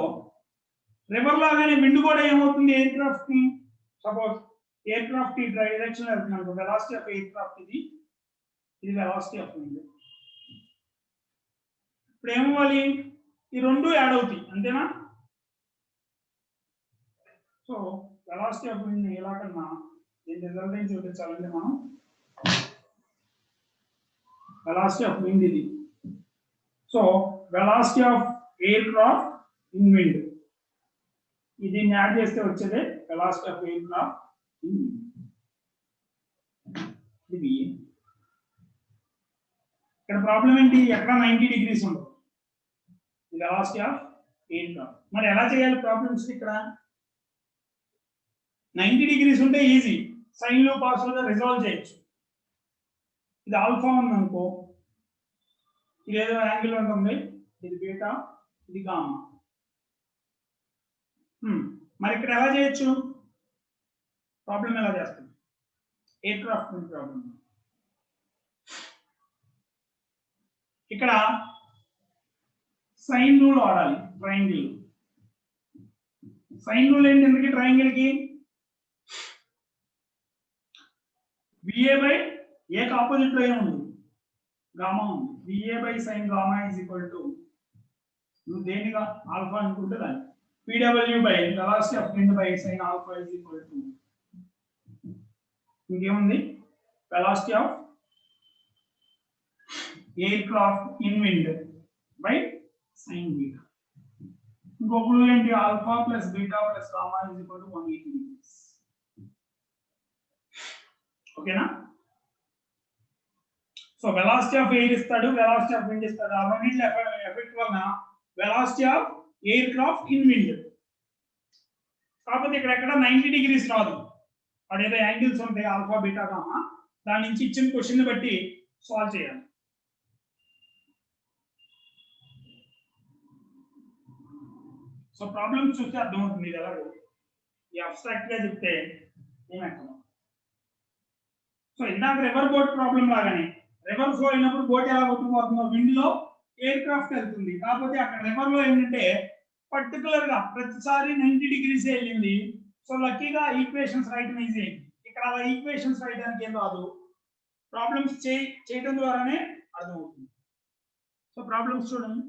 river లాగానే విండ్ కూడా ఏమవుతుంది? ఎయిర్ క్రాఫ్ట్ ని సపోజ్ ఎయిర్ క్రాఫ్ట్ ఈ డైరెక్షన్ వెళ్తున్నాను, వెలాసిటీ ఆఫ్ ఎయిర్ క్రాఫ్ట్ ఇది వెలాసిటీ ఆఫ్ విండ్. ఇప్పుడు ఏమవ్వాలి? ఈ రెండు యాడ్ అవుతాయి, అంతేనా? సో వెలాసిటీ ఆఫ్ విండ్ ఎలాగన్నా దీని రిజల్ట్ ఏం చూపించాలంటే మనం వెలాసిటీ ఆఫ్ విండ్ ఇది. So velocity of aircraft in wind, ఇది యాడ్ చేస్తే వచ్చేదే velocity of aircraft in wind. ఇది ఇక్కడ ప్రాబ్లం ఏంటి? ఎక్కడ 90 degrees ఉండదు. ఇది వెలాసిటీ ఆఫ్ ఎయిర్ క్రాఫ్ట్. మరి ఎలా చేయాలి ప్రాబ్లమ్స్? ఇక్కడ 90 degrees ఉంటే ఈజీ, సైన్ లో కాస్లో రిజాల్వ్ చేయొచ్చు. ఇది ఆల్ఫా ఉంది అనుకో, ఇది ఏదో యాంగిల్ ఉంటుంది, ఇది బీటా, ఇది గామా. మరి ఇక్కడ ఎలా చేయొచ్చు ప్రాబ్లం ఎలా చేస్తాం ఎయిర్ క్రాఫ్ట్ ప్రాబ్లం ఇక్కడ సైన్ రూల్ వాడాలి ట్రయాంగిల్ సైన్ రూల్ ఏంటి ఎందుకు ట్రయాంగిల్ కి VA బై A కి ఆపోజిట్ లో ఏముంది గామా ఉంది VA by sin gamma is equal to నువ్వు దేనిగా ఆల్ఫా అనుకుంటే దాన్ని PW by velocity of wind by sin alpha is equal to ఇంకేముంది velocity of aircraft in wind by sin beta ఇంకొకటి ఏంటి alpha plus beta plus gamma is equal to 180 degrees ఓకేనా so velocity of air ఇస్తాడు velocity of wind ఇస్తాడు అవన్నిటి effect వలన velocity of aircraft in wind కాకపోతే ఇక్కడ ఎక్కడ 90 degrees రాదు అదేదో యాంగిల్స్ ఉంటాయి ఆల్ఫా బీటా గామా దాని నుంచి ఇచ్చిన క్వశ్చన్ బట్టి సాల్వ్ చేయాలి సో ప్రాబ్లమ్స్ చూస్తే అర్థమవుతుంది ఇది ఎలాగో ఈ అబ్స్ట్రాక్ట్ గా చెప్తే ఏమర్థం సో ఇందాక రివర్ బోట్ ప్రాబ్లం లాగానే రివర్ ఫ్లో అయినప్పుడు బోట్ ఎలా కొట్టుకుపోతుందో విండ్ లో ఎయిర్ క్రాఫ్ట్ వెళ్తుంది కాకపోతే అక్కడ రివర్ లో ఏంటంటే పర్టికులర్ గా ప్రతిసారి 90 డిగ్రీస్ వెళ్ళింది సో లక్కీగా ఈక్వేషన్స్ రాయటం ఈజీ అయింది ఇక్కడ అలా ఈక్వేషన్స్ రాయడానికి ఏం రాదు ప్రాబ్లమ్స్ చేయడం ద్వారానే అర్థమవుతుంది సో ప్రాబ్లమ్స్ చూడండి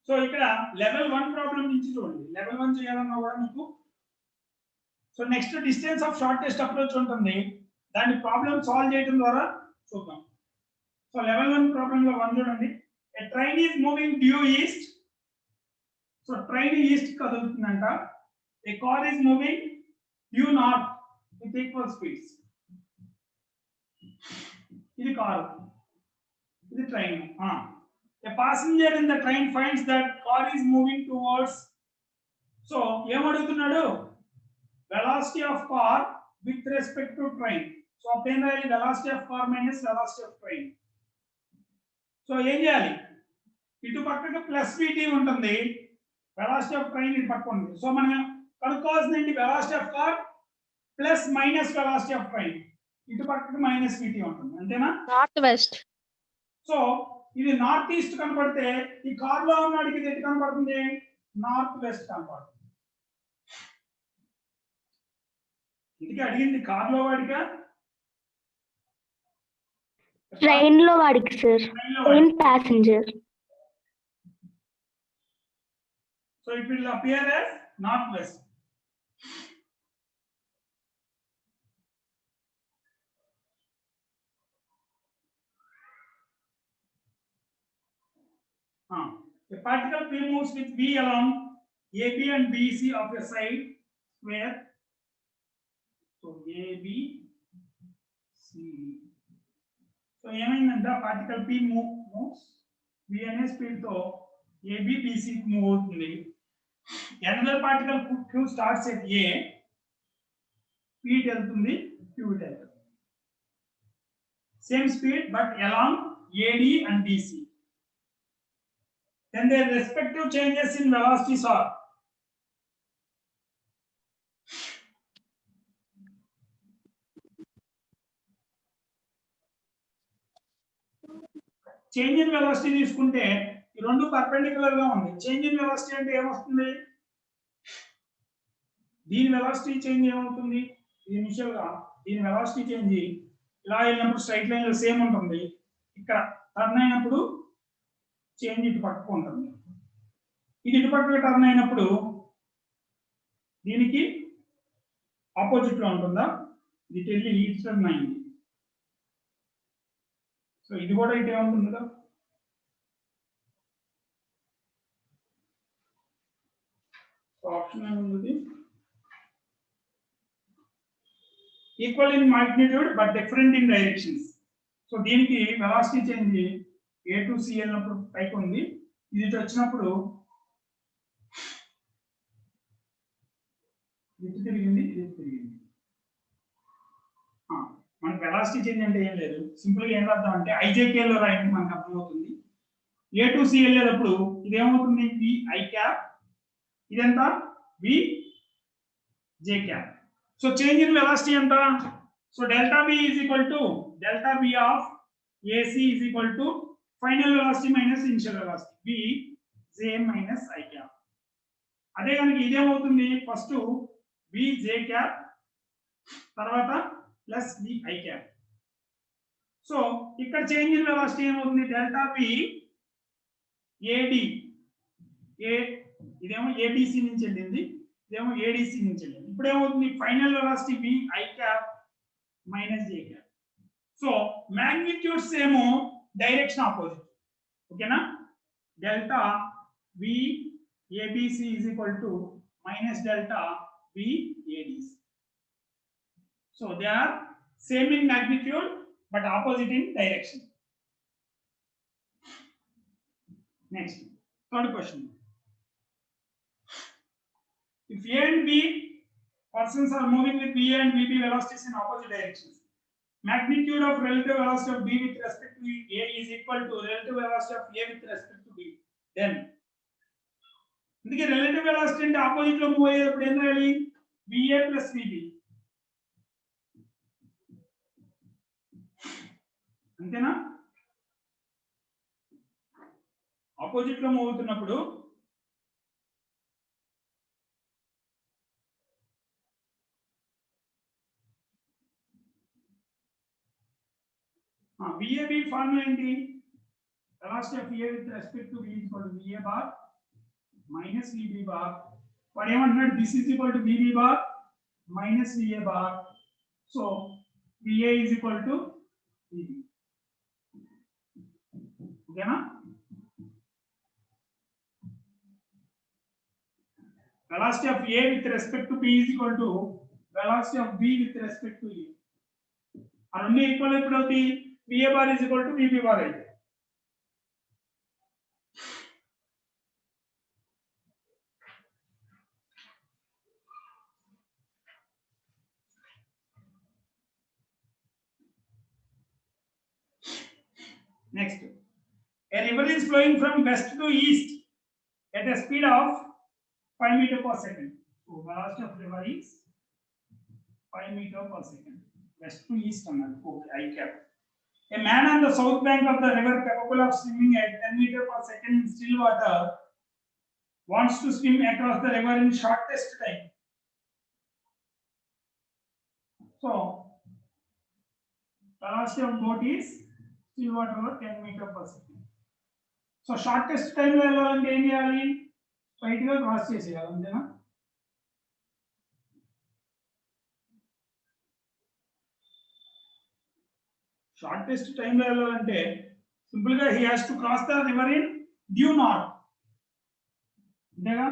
సో ఇక్కడ లెవెల్ 1 ప్రాబ్లం నుంచి చూడండి లెవెల్ 1 చేయాలన్నా కూడా మీకు so next distance of shortest approach ఉంటుంది దాన్ని ప్రాబ్లం సాల్వ్ చేయడం ద్వారా చూద్దాం సో లెవెల్ 1 ప్రాబ్లం లో 1 చూడండి a train is moving due east so train east కదులుతుందంట a car is moving due north with equal speeds ఇది కారు ఇది train a passenger in the train finds that car is moving towards so ఏం అడుగుతున్నాడు velocity of car with respect to train so obtain the velocity of car minus velocity of train so ఏం చేయాలి ఇటు పక్కకి plus vt ఉంటుంది velocity of train ఇటు పక్క ఉంది సో మనం కనుక్కోవాల్సింది velocity of car plus minus velocity of train ఇటు పక్కకి మైనస్ vt ఉంటుంది అంతేనా నార్త్ వెస్ట్ సో ఇది నార్త్ ఈస్ట్ కనపడితే ఈ కార్ లో ఉన్నవాడికి ఇది ఎటు కనపడుతుంది నార్త్ వెస్ట్ కనపడుతుంది ఇది అడిగింది కార్ లో వాడిగా ట్రైన్ లో వాడికి sir train passenger so it will appear as north west a particle P moves with V along AB and BC of a side square. So AB, CD. So ఏమైందంటే particle P moves V అనే speed తో AB BC move అవుతుంది. Another particle Q starts at A, P వెళ్తుంది Q వెళ్తుంది. Same speed but along AD and BC. Then their respective changes in velocities are change in velocity తీసుకుంటే ఈ రెండు perpendicular గా ఉంది చేంజ్ ఇన్ వెలాసిటీ అంటే ఏమొస్తుంది దీని వెలాసిటీ చేంజ్ ఏమవుతుంది ఇనిషియల్ గా దీని వెలాసిటీ చేంజ్ ఇలా వెళ్ళినప్పుడు స్ట్రైట్ లైన్ లో సేమ్ ఉంటుంది ఇక్కడ టర్న్ అయినప్పుడు చేంజ్ ఇటు పక్కకు ఉంటుంది ఇది ఇటు పక్కకు టర్న్ అయినప్పుడు దీనికి ఆపోజిట్ లో ఉంటుందా ఇది వెళ్ళి ఈస్ట్ టర్న్ అయింది సో ఇది కూడా ఇటే ఉంటుంది కదా ఆప్షన్ ఏముంది equal in magnitude but different in directions so దీనికి velocity change A to C వెళ్ళినప్పుడు పైకి ఉంది ఇది ఇటు వచ్చినప్పుడు ఇటు తిరిగింది ఇది తిరిగింది మనకి వెలాసిటీ చేంజ్ అంటే ఏం లేదు సింపుల్ గా ఏం రాద్దాం అంటే IJK లో రాయండి మనకు అర్థమవుతుంది A to C వెళ్ళేటప్పుడు ఇది ఏమవుతుంది V I cap, ఇదెంత V J cap. So change in velocity ఎంత? So delta V is equal to delta V of AC is equal to final velocity minus initial velocity V J minus I cap. అదే కనుక ఇదేమవుతుంది first V J cap తర్వాత plus V I cap. So ఇక్కడ change in velocity ఏమవుతుంది delta V AD A ఇదేమో ADC నుంచి వెళ్ళింది, ఇదేమో ADC నుంచి వెళ్ళింది. ఇప్పుడు ఏమవుతుంది final velocity V I cap minus J cap. So magnitudes ఏమో డైరెక్షన్ ఆపోజిట్. ఓకేనా? Delta V ABC is equal to minus delta V ADC. So they are same in magnitude but opposite in direction. Next, third question. If A and B persons are moving with VA and VB velocities in opposite directions, magnitude of relative velocity of B with respect to A is equal to relative velocity of A with respect to B. Then, అందుకే relative velocity అంటే opposite లో move అయ్యేటప్పుడు ఏం రాయాలి? VA plus VB. అంతేనా? Opposite లో move అవుతున్నప్పుడు VAB formula ఏంటి? velocity of A with respect to B is equal to VA bar minus VB bar. వాడు ఏమంటున్నాడు? this is equal to VB bar minus VA bar. So VA is equal to VB. ఓకేనా? velocity of A with respect to B is equal to velocity of B with respect to A. ఆ రెండు equal ఎప్పుడు అవుతాయి? VA bar is equal to VB bar అయితే. Next, a river is flowing from west to east at a speed of 5 meter per second. So velocity of river is 5 meter per second. West to east another. Okay, I cap. A man on the south bank of the river capable of swimming at 10 meter per second in still water wants to swim across the river in shortest time. So velocity of boat is still water over 10 meter per second. So shortest time లో వెళ్ళాలంటే ఏం చేయాలి? Straight గా cross చేసేయాలి. అంతేనా? Shortest time లో వెళ్ళాలంటే simple గా he has to cross the river in due north. అంతేగా?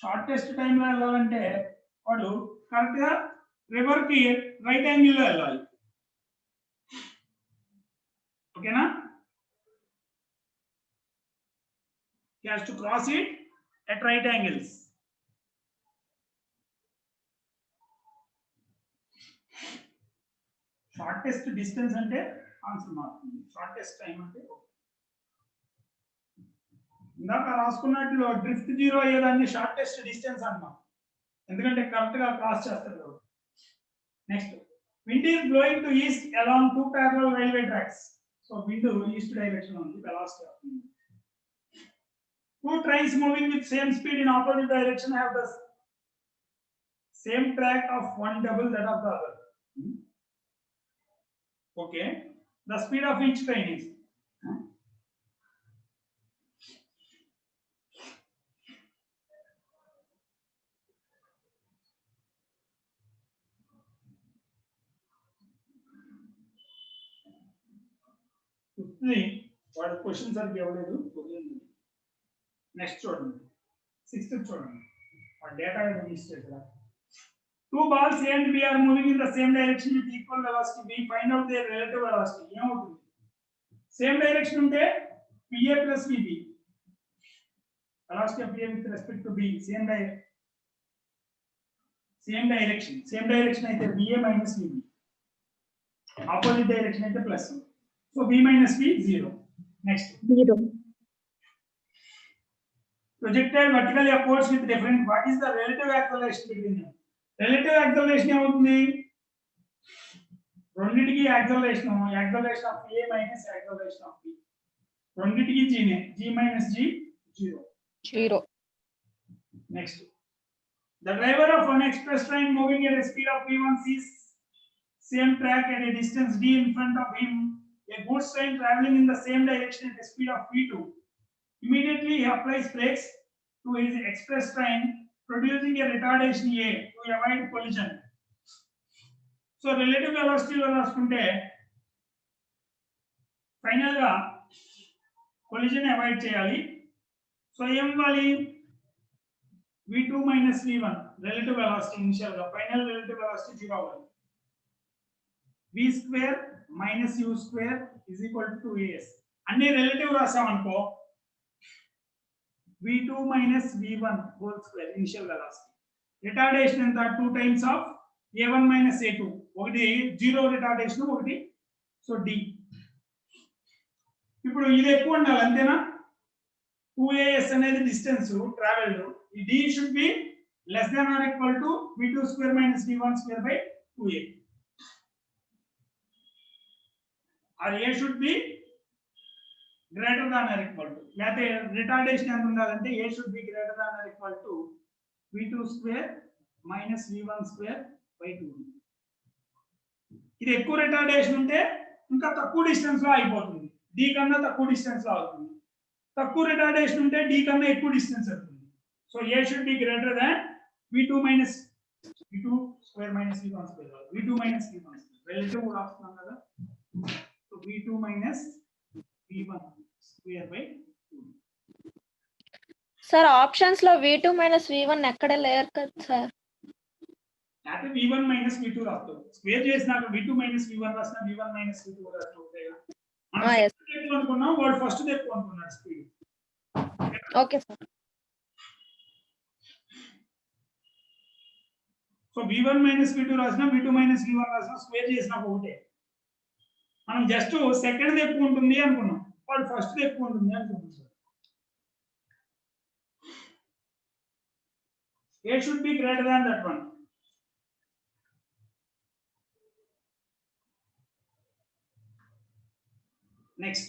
షార్టెస్ట్ టైం లో వెళ్ళాలంటే వాడు కరెక్ట్ గా రివర్ కి రైట్ యాంగిల్ లో వెళ్ళాలి. ఓకేనా? he has to cross it at right angles. Shortest distance ante answer మారుతుంది. shortest time అంటే ఇందాక రాసుకున్నట్లు డ్రిఫ్ట్ జీరో అయ్యేదాన్ని షార్టెస్ట్ డిస్టెన్స్ అన్నాం, ఎందుకంటే కరెక్ట్ గా క్రాస్ చేస్తారు. Next, wind is blowing to east along two parallel railway tracks. So wind east direction ఉంది. velocity of wind. Two trains moving with same speed in opposite direction have the same track of one double that of the other. Okay, the speed of each train is what questions are given. Next చూడండి, 6th చూడండి. ఆ data ఏదో miss చేశారా? Two balls A and B are moving in the same direction with equal velocity. We find out their relative velocity. ఏమవుతుంది? Same direction ఉంటే PA plus VB. velocity of A with respect to B. Same direction. Same direction అయితే VA minus VB. Opposite direction అయితే plus. So B minus B 0. Next. 0. Projected vertically upwards with different. What is the relative acceleration between them? Relative acceleration ఏమవుతుంది? రెండిటికి acceleration of A minus acceleration of B. రెండిటికి G నే. G minus G 0. 0. Next. The driver of an express train moving at a speed of v1 sees same track at a distance d in front of him. A goods train traveling in the same direction at a speed of v2. Immediately he applies brakes to his express train, producing a retardation A to avoid collision. So relative velocity lo raskunte final ga collision avoid cheyali. So em vali v2 minus v1 relative velocity initial ga final relative velocity 0 avali. V square minus u square is equal to 2as. అన్ని relative రాసాం అనుకో v2 minus v1 whole square initial velocity. Retardation ఎంత 2 times of a1 minus a2. ఒకటి 0 retardation ఒకటి so d. ఇప్పుడు ఇది ఎక్కువ ఉండాలి అంతేనా? 2as అనేది డిస్టెన్స్ ట్రావెల్డ్. ఈ d should be less than or equal to v2 square minus v1 square by 2a. Or a should be greater than or equal to. లేకపోతే retardation ఎంత ఉండాలంటే a should be greater than or equal to v2 square minus v1 square by 2. ఇది ఎక్కువ retardation ఉంటే ఇంకా తక్కువ distance లో అయిపోతుంది. d కన్నా తక్కువ డిస్టెన్స్ లో అవుతుంది. తక్కువ retardation ఉంటే d కన్నా ఎక్కువ డిస్టెన్స్ అవుతుంది. So a should be greater than v2 minus v2 square minus v1 square. v2 minus v1 square relative కూడా వస్తున్నాం కదా. So v2 minus v1 square by 2. Sir options లో v2 మైనస్ v1 ఎక్కడ లేరు కదా సార్. అంటే v1 minus v2 రాస్తాం. Square చేసినాక v2 minus v1 రాసినా v1 minus v2 రాస్తాం. yes అనుకున్నాం వాడు ఫస్ట్ ఎక్కువ అనుకున్నాడు speed. Okay sir. So v1 minus v2 రాసినా v2 minus v1 రాసినా స్క్వేర్ చేసినాక ఒకటే. మనం జస్ట్ సెకండ్ ఎక్కువ ఉంటుంది అనుకున్నాం వాడు ఫస్ట్ ఎక్కువ ఉంటుంది అనుకున్నాం. A should be greater than that one. Next.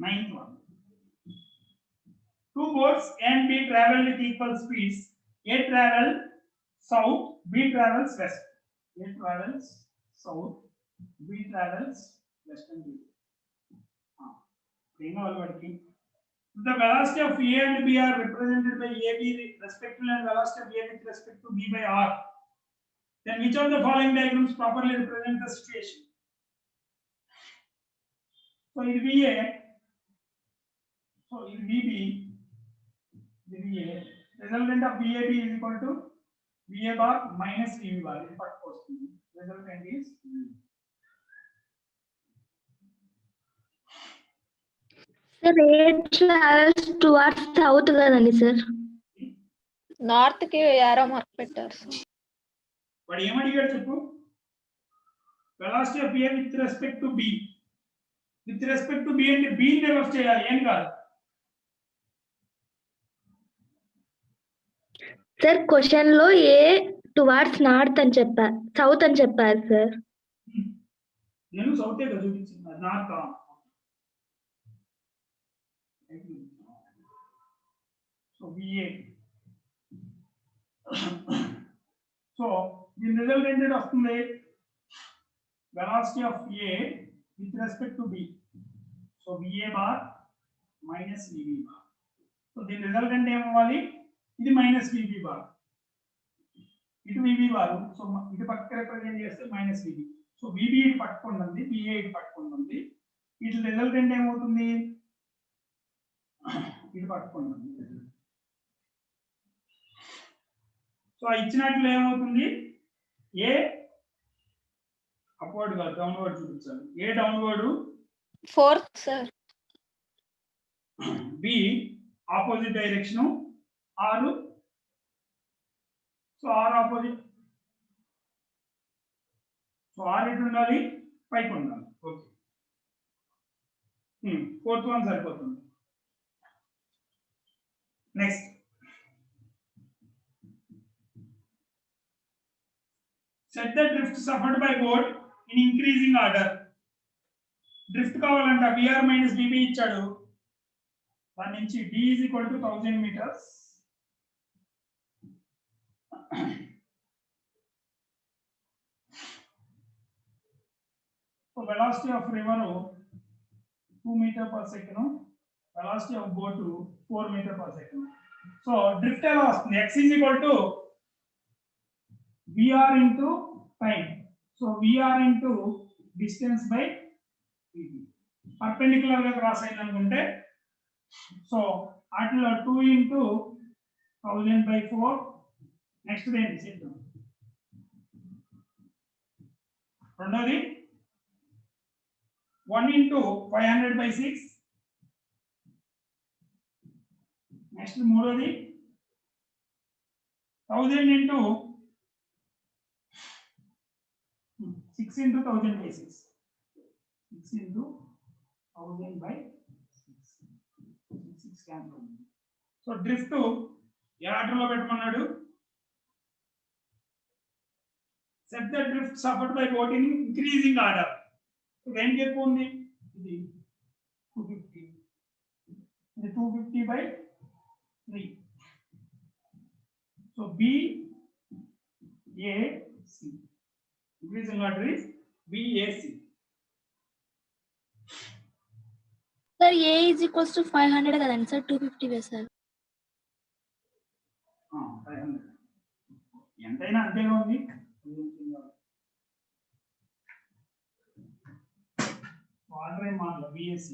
Ninth one. Two boats A and B travel with equal speeds. A travels south, B travels west. A travels south, B travels west and B. The velocity of A and B are represented by AB respectively and velocity of A with respect to B by R. Then which of the following diagrams properly represent the situation? So it will be A. So it will be VA. Resultant of VAB is equal to VA bar minus VB bar. Resultant is Sir, it travels towards south కదండి sir. North కి arrow mark పెట్టారు sir. వాడు ఏమడిగాడు చెప్పు? Velocity of A with respect to B. With respect to B అంటే B ని develop చేయాలి ఏం కాదు. సార్ క్వశ్చన్ లో ఏ టువార్డ్స్ నార్త్ అని చెప్పారు, సౌత్ అని చెప్పారు సార్. నేను సౌతే కదా చూపించింది నార్త్. So VA. సో దీని రిజల్టెంట్ వస్తుంది velocity of A with respect to B. So VA bar minus VB bar. So దీని రిజల్టెంట్ ఏమవ్వాలి? ఇది మైనస్ VB బార్, ఇటు VB బార్. సో ఇటు పక్కన రిప్రజెంట్ చేస్తే మైనస్ VB. సో VB ఇటు పట్టుకుంటుంది, VA ఇటు పట్టుకుంటుంది. ఇటు రిజల్టెంట్ ఏమవుతుంది? ఇటు పట్టుకుంటుంది. సో ఇచ్చినట్లు ఏమవుతుంది? ఏ అప్వర్డ్ గా డౌన్వర్డ్ చూపించాలి. A downward, fourth sir. B opposite direction, ఆరు so R opposite, so R ఎటు ఉండాలి, పైకి ఉండాలి. ఓకే, ఫోర్త్ వన్ సరిపోతుంది. Next set the drift suffered by boat in increasing order. Drift కావాలంట, విఆర్ మైనస్ బిబి ఇచ్చాడు, దాని నుంచి d is equal to 1000 meters. So velocity of river 2 meter per second, velocity of boat 4 meter per second. So drift ఎలా వస్తుంది, x is equal to vr into time. So vr into distance by vb. Perpendicular గా cross అయింది అనుకుంటే, so అట్లా 2 into 1000 by 4. Next ఏంటి చేద్దాం, రెండోది 1 into 500 by 6. Next మూడోది 1000 into 6 into 1000 by 6. 6 into 1000 by 6 cancel. So drift ఏ ఆర్డర్లో పెట్టమన్నాడు, set the drift suffered by boat in increasing order. దేనికి ఎక్కువ ఉంది, ఇది 250, ఇది 250 by 3. సో BAC, increasing order is BAC. Sir A is equals to 500 కదండి సార్, 250 వేసారు. 500 ఎంతైనా అంతేగా ఉంది. ఆర్డర్ ఏం మారల, BAC.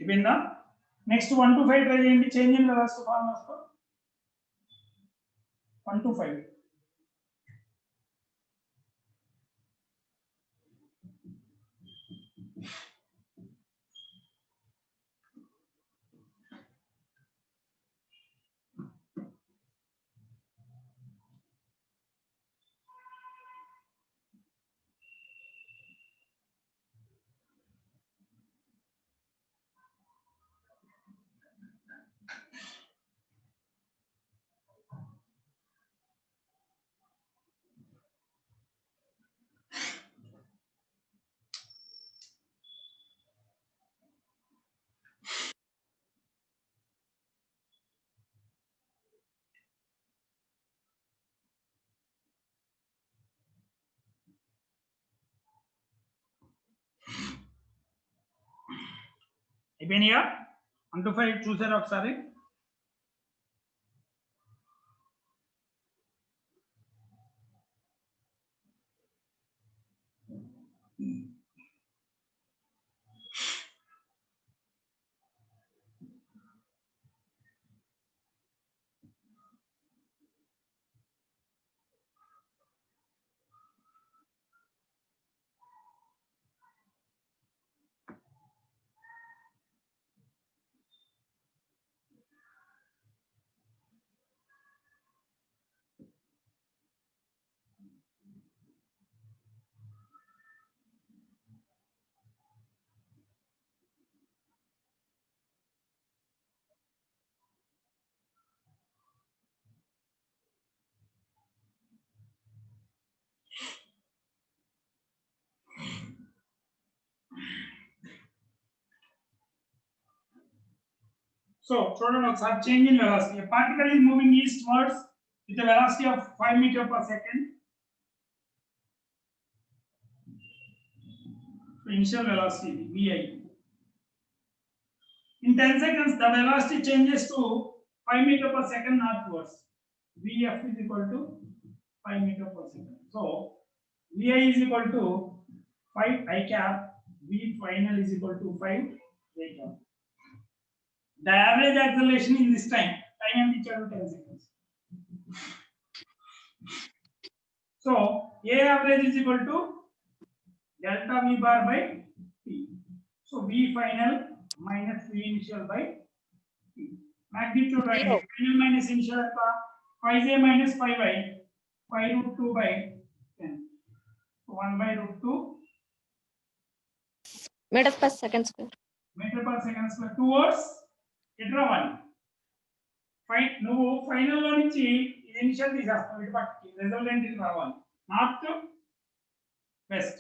అయిపోయిందా? నెక్స్ట్ 1 to 5 ట్రై చేయండి, చేంజ్ ఇన్ వెలాసిటీ ఫార్ములాస్ తో. 1 to 5. అయిపోయినాయా? 1 to 5 చూసారా ఒకసారి? So చూడండి ఒకసారి, change in velocity. A particle is moving eastwards with a velocity of 5 meter per second. So initial velocity vi. In 10 seconds the velocity changes to 5 meter per second northwards. Vf is equal to 5 meter per second. So Vi is equal to 5 I cap, V final is equal to 5 J cap. The average acceleration in this time and equal to 10 seconds. So A average is equal to delta V bar by T. So V final minus V initial by T. Magnitude right, final minus initial 5J minus 5I, 5 root 2 by 10. So 1 by root 2 meter per second square. meter per second square towards ఎట్లా one నువ్వు final లో నుంచి initial తీసేస్తావు ఇటు పక్కకి resultant ఇది రావాలి north west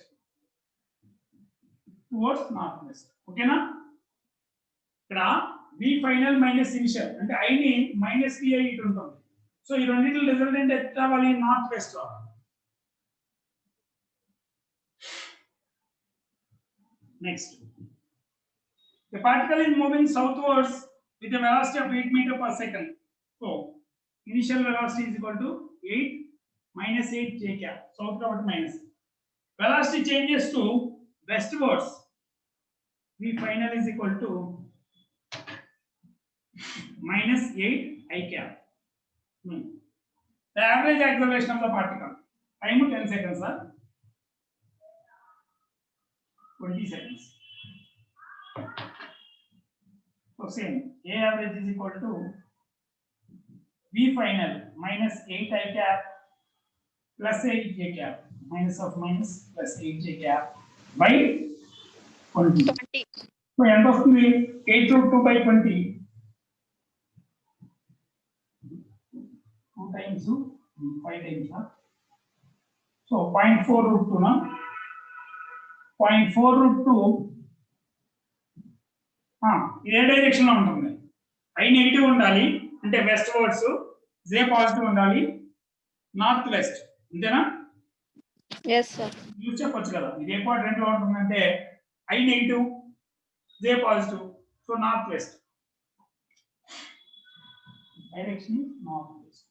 towards north west ఓకేనా ఇక్కడ v ఫైనల్ మైనస్ ఇనిషియల్ అంటే i ని మైనస్ vi ఇటు ఉంటుంది సో ఈ రెండిటి రిజల్టెంట్ ఎట్లా రావాలి నార్త్ వెస్ట్ రావాలి next the particle is moving southwards with a velocity of 8 meter per second. So initial velocity is equal to 8 minus 8 j cap. Southward minus. Velocity changes to westwards. V final is equal to minus 8 I cap. The average acceleration of the particle. Time 10 seconds, sir. 20 seconds. So same, A average is equal to V final minus 8 I cap plus 8 j cap, minus of minus plus 8 j cap by 20. So end of the 8 root 2 by 20. 2 times 2, 5 times. So 0.4 root 2 now. 0.4 root 2. ఏ direction లో ఉంటుంది i negative ఉండాలి అంటే westwards j positive ఉండాలి north west అంతేనా yes sir use చెప్పొచ్చు కదా ఇది ఏ క్వాడ్రంట్ లో ఉంటుందంటే i negative j positive so north west direction north west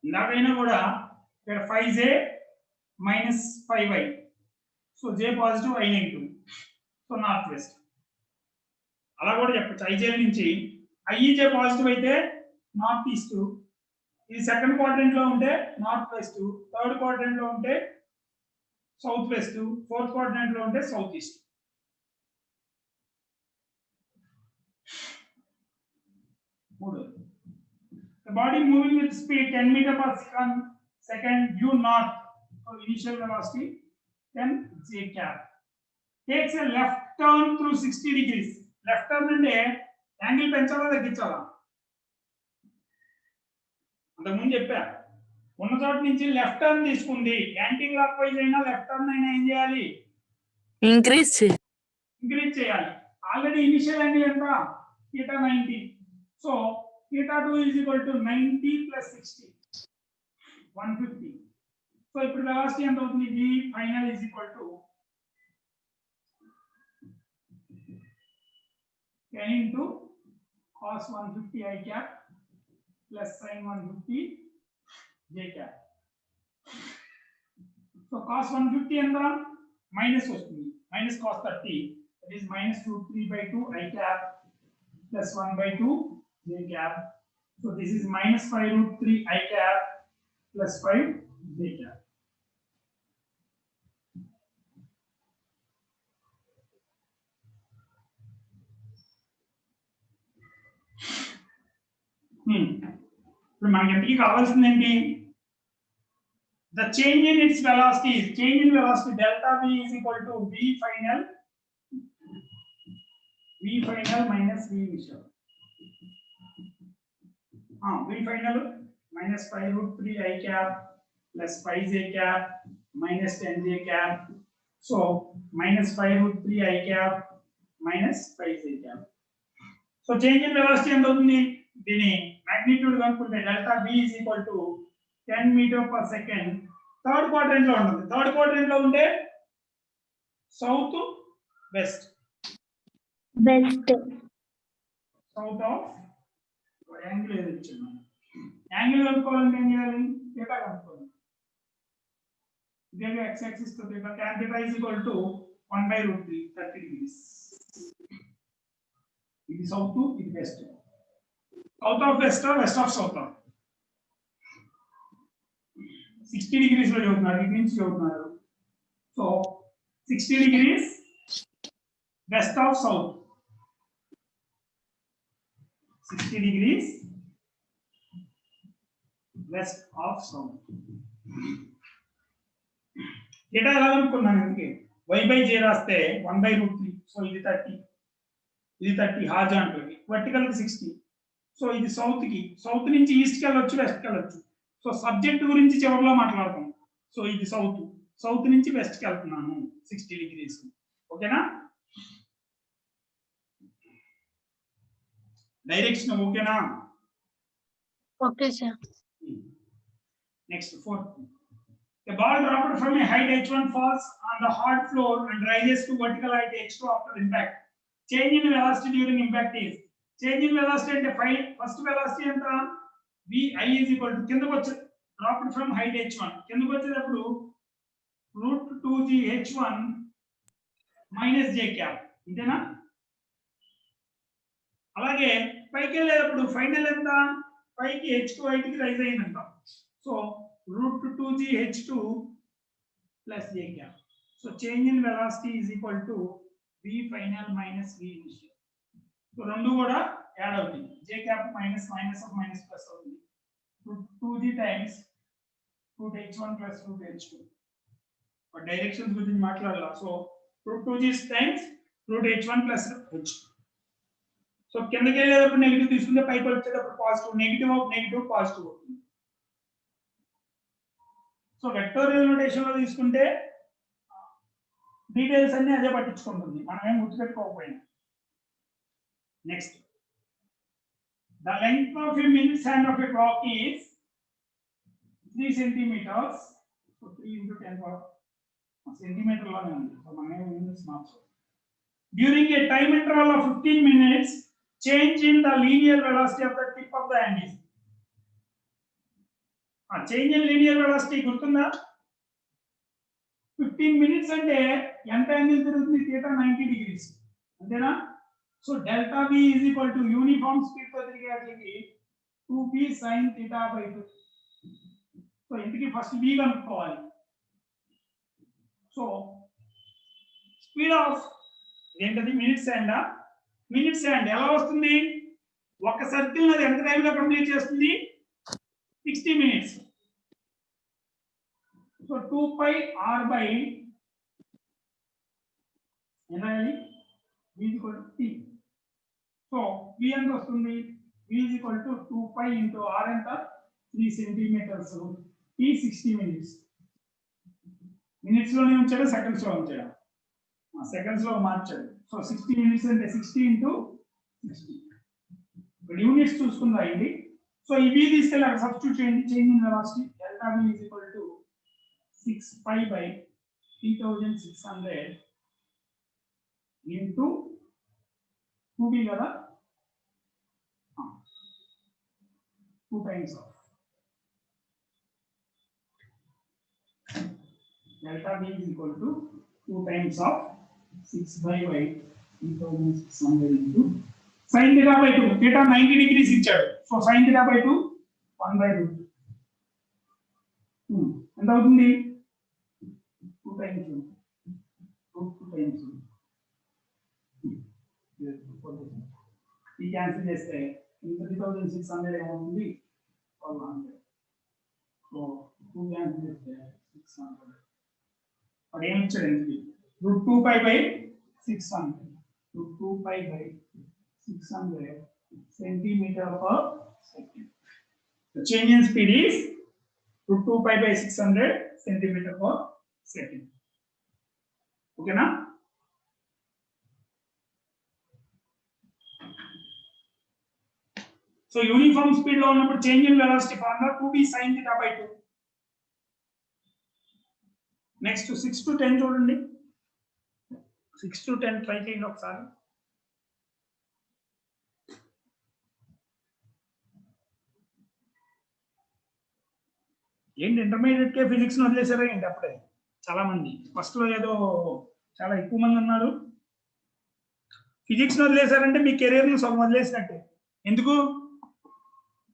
ఇందాకైనా కూడా ఇక్కడ 5j minus 5i. So j positive, I negative. So north west. అలా కూడా చెప్పొచ్చు ఐ జే నుంచి ఐ జే పాజిటివ్ అయితే నార్త్ ఈస్ట్, ఇది సెకండ్ క్వాడ్రంట్ లో ఉంటే నార్త్ వెస్ట్, థర్డ్ క్వాడ్రంట్ లో ఉంటే సౌత్ వెస్ట్, ఫోర్త్ క్వాడ్రంట్ లో ఉంటే south east. The body moving with speed 10 meter per second due north. So initial velocity 10 j cap takes a left turn through 60 degrees. Left turn అంటే angle పెంచాలా తగ్గించాలా అంతకు ముందు చెప్పా ఉన్న చోట నుంచి లెఫ్ట్ టర్న్ తీసుకుంది యాంటీ క్లాక్ వైజ్ అయినా left turn అయినా ఏం చేయాలి ఇంక్రీజ్ చేయాలి. ఆల్రెడీ ఇనిషియల్ యాంగిల్ ఎంత θ 90. So θ2 is equal to 90 plus 60 150. So ఇప్పుడు వెలాసిటీ ఎంత అవుతుంది v final is equal to 10 into cos 150 I cap plus sin 150 j cap. So cos 150 ఎంత మైనస్ వస్తుంది minus cos 30, that is minus root 3 by 2 I cap plus 1 by 2 j cap. So this is minus 5 root 3 I cap plus 5 j cap. ఇప్పుడు మనకి ఎంతకి కావాల్సింది ఏంటి the change in its velocity is change in velocity delta v is equal to v final minus v initial. V final minus 5 root 3 I cap plus 5 j cap minus 10 j cap. So minus 5 root 3 I cap minus 5 j cap. So change in velocity ఎంత అవుతుంది దీని magnitude కనుక్కుంటే delta v is equal to 10 meter per second. Third quadrant లో ఉంటుంది. Third quadrant లో ఉంటే south west, west. South of angle ఏది ఇచ్చింది యాంగిల్ కనుక్కోవాలంటే ఏం చేయాలి θ కనుక్కోవాలి ఇదే x axis తో θ tan θ is equal to 1/√3 30 degrees ఇది సౌత్ ఇది west south of west of south 60 degrees లో చదువుతున్నారు ఇది నుంచి చదువుతున్నారు so 60 degrees west of south 60 degrees west of south data ఎలా అనుకున్నాను అందుకే y by j రాస్తే 1/√3 సో ఇది 30 హారిజాంటల్ వర్టికల్ కి 60 సో ఇది సౌత్ నుంచి ఈస్ట్ కి వెళ్ళొచ్చు వెస్ట్ కి వెళ్ళొచ్చు సో సబ్జెక్ట్ గురించి చివరిలో మాట్లాడతాం సో ఇది సౌత్ నుంచి వెస్ట్ కి వెళ్తున్నాను 60 degrees ఓకేనా డైరెక్షన్ ఓకేనా okay sir. Next fourth a ball dropped from a height h1 falls on the hard floor and rises to vertical height h2 after impact change in velocity during impact is change in velocity అంటే first velocity ఎంత vi is equal to కిందకు వచ్చే dropped from height h1 కిందకు వచ్చేటప్పుడు √2g h1 minus j cap ఇంతేనా అలాగే పైకి వెళ్ళేటప్పుడు ఫైనల్ ఎంత పైకి h2 height కి రైజ్ అయ్యిందంట so √2g h2 plus j cap so change in velocity is equal to v final minus v initial so రెండు కూడా యాడ్ అవుతాయి j cap minus of minus plus అవుతుంది 2g times √h1 plus √h2 but directions గురించి మాట్లాడాలా so √2g times √h1 plus h so కిందకి వెళ్ళేటప్పుడు negative తీసుకుంటే పైకి వచ్చేటప్పుడు పాజిటివ్ నెగిటివ్ పాజిటివ్ అవుతుంది సో వెక్టోరియల్ నోటేషన్ లో తీసుకుంటే డీటెయిల్స్ అన్ని అదే పట్టించుకుంటుంది మనం ఏం గుర్తుపెట్టుకోకపోయినా next the length of a minute hand of a clock is 3 centimeters so 3 into 10 power centimetre లోనే ఉంది సో మనం ఏం యూనిట్స్ మార్చాలి during a time interval of 15 minutes change in the linear velocity of the tip of the hand is change in linear velocity గుర్తుందా 15 minutes అంటే ఎంత angle తిరుగుతుంది θ 90 degrees అంతేనా so delta v is equal to uniform speed తో తిరిగేట్లకి 2p sin θ/2 so ఇంతకి first v కనుక్కోవాలి so speed of ఏంటది minutes hand ఎలా వస్తుంది ఒక సర్కిల్ అది ఎంత టైం లో కంప్లీట్ చేస్తుంది 60 minutes so 2 r by ఎనాలి v t so v ఎంత వస్తుంది v 2 into r ఎంత 3 centimeters t 60 minutes మినిట్స్ లోనే ఉంచాడు సెకండ్స్ లో ఉంచాడు సెకండ్స్ లో మార్చాడు సో 60 minutes అంటే 60 into 60 ఇక్కడ యూనిట్స్ చూసుకుందా అండి సో ఈ v తీసుకెళ్ళి అక్కడ సబ్స్టిట్యూట్ చేయండి change in velocity delta v is equal to 6 pi by 3600 into 2b కదా 2 times of delta v is equal to 2 times of 6 pi by 3600 into sin theta by 2 theta 90 degrees ఇచ్చాడు so sin theta by 2 1/√2 ఎంత అవుతుంది 2 times 2 times ఈ cancel చేస్తే 3600 ఏమవుతుంది 1200 so 2 cancel చేస్తే 600 మరి ఏం ఇచ్చాడు ఏంటి √2 pi by 600 √2 pi by 600 centimeter per second. The change in speed is √2 pi by 600 centimeter per second. Okay na? So uniform speed lo unnappudu change in velocity formula 2b sin theta by 2. Next 6 to 10 చూడండి 6 to 10 try చేయండి ఒకసారి ఏంటి intermediate కే physics వదిలేసారా ఏంటి అప్పుడే? చాలా మంది first లో ఏదో చాలా ఎక్కువ మంది ఉన్నారు. ఫిజిక్స్ వదిలేసారంటే మీ కెరీర్ ను సగం వదిలేసినట్టే. ఎందుకు?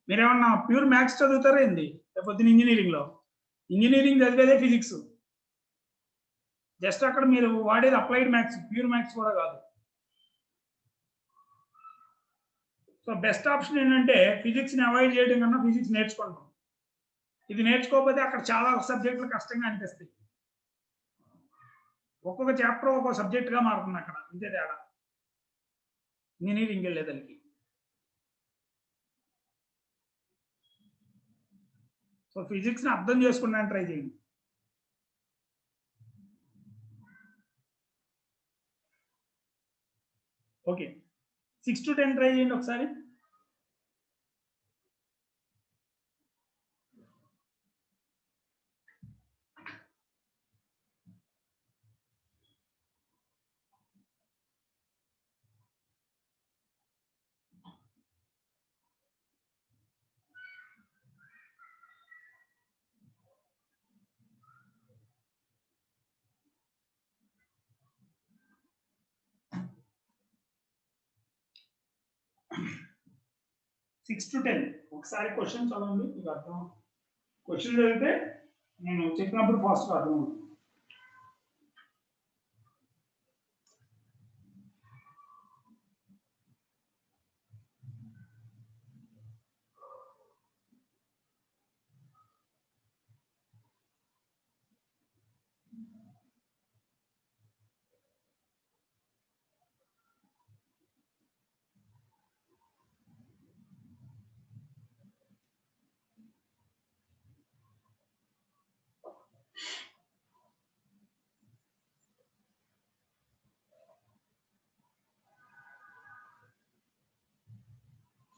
మీరేమన్నా ప్యూర్ మ్యాథ్స్ చదువుతారా ఏంది లేకపోతే ఇంజనీరింగ్ లో? Engineering చదివేదే physics. జస్ట్ అక్కడ మీరు వాడేది అప్లైడ్ మ్యాథ్స్, ప్యూర్ మ్యాథ్స్ కూడా కాదు. సో బెస్ట్ ఆప్షన్ ఏంటంటే ఫిజిక్స్ ని అవాయిడ్ చేయడం కన్నా ఫిజిక్స్ నేర్చుకుంటాం. ఇది నేర్చుకోకపోతే అక్కడ చాలా సబ్జెక్టులు కష్టంగా అనిపిస్తాయి. ఒక్కొక్క చాప్టర్ ఒక్కొక్క సబ్జెక్ట్ గా మారుతుంది అక్కడ, ఇంతే తేడా ఇంజనీరింగ్ వెళ్ళేదానికి. సో ఫిజిక్స్ ని అర్థం చేసుకున్నాను ట్రై చేయండి. ఓకే 6 to 10 ట్రై చేయండి ఒకసారి. సిక్స్ టు 10 ఒకసారి క్వశ్చన్ చదవండి, మీకు అర్థం. క్వశ్చన్ చదివితే నేను చెప్పినప్పుడు ఫాస్ట్ గా అర్థం అవుతుంది.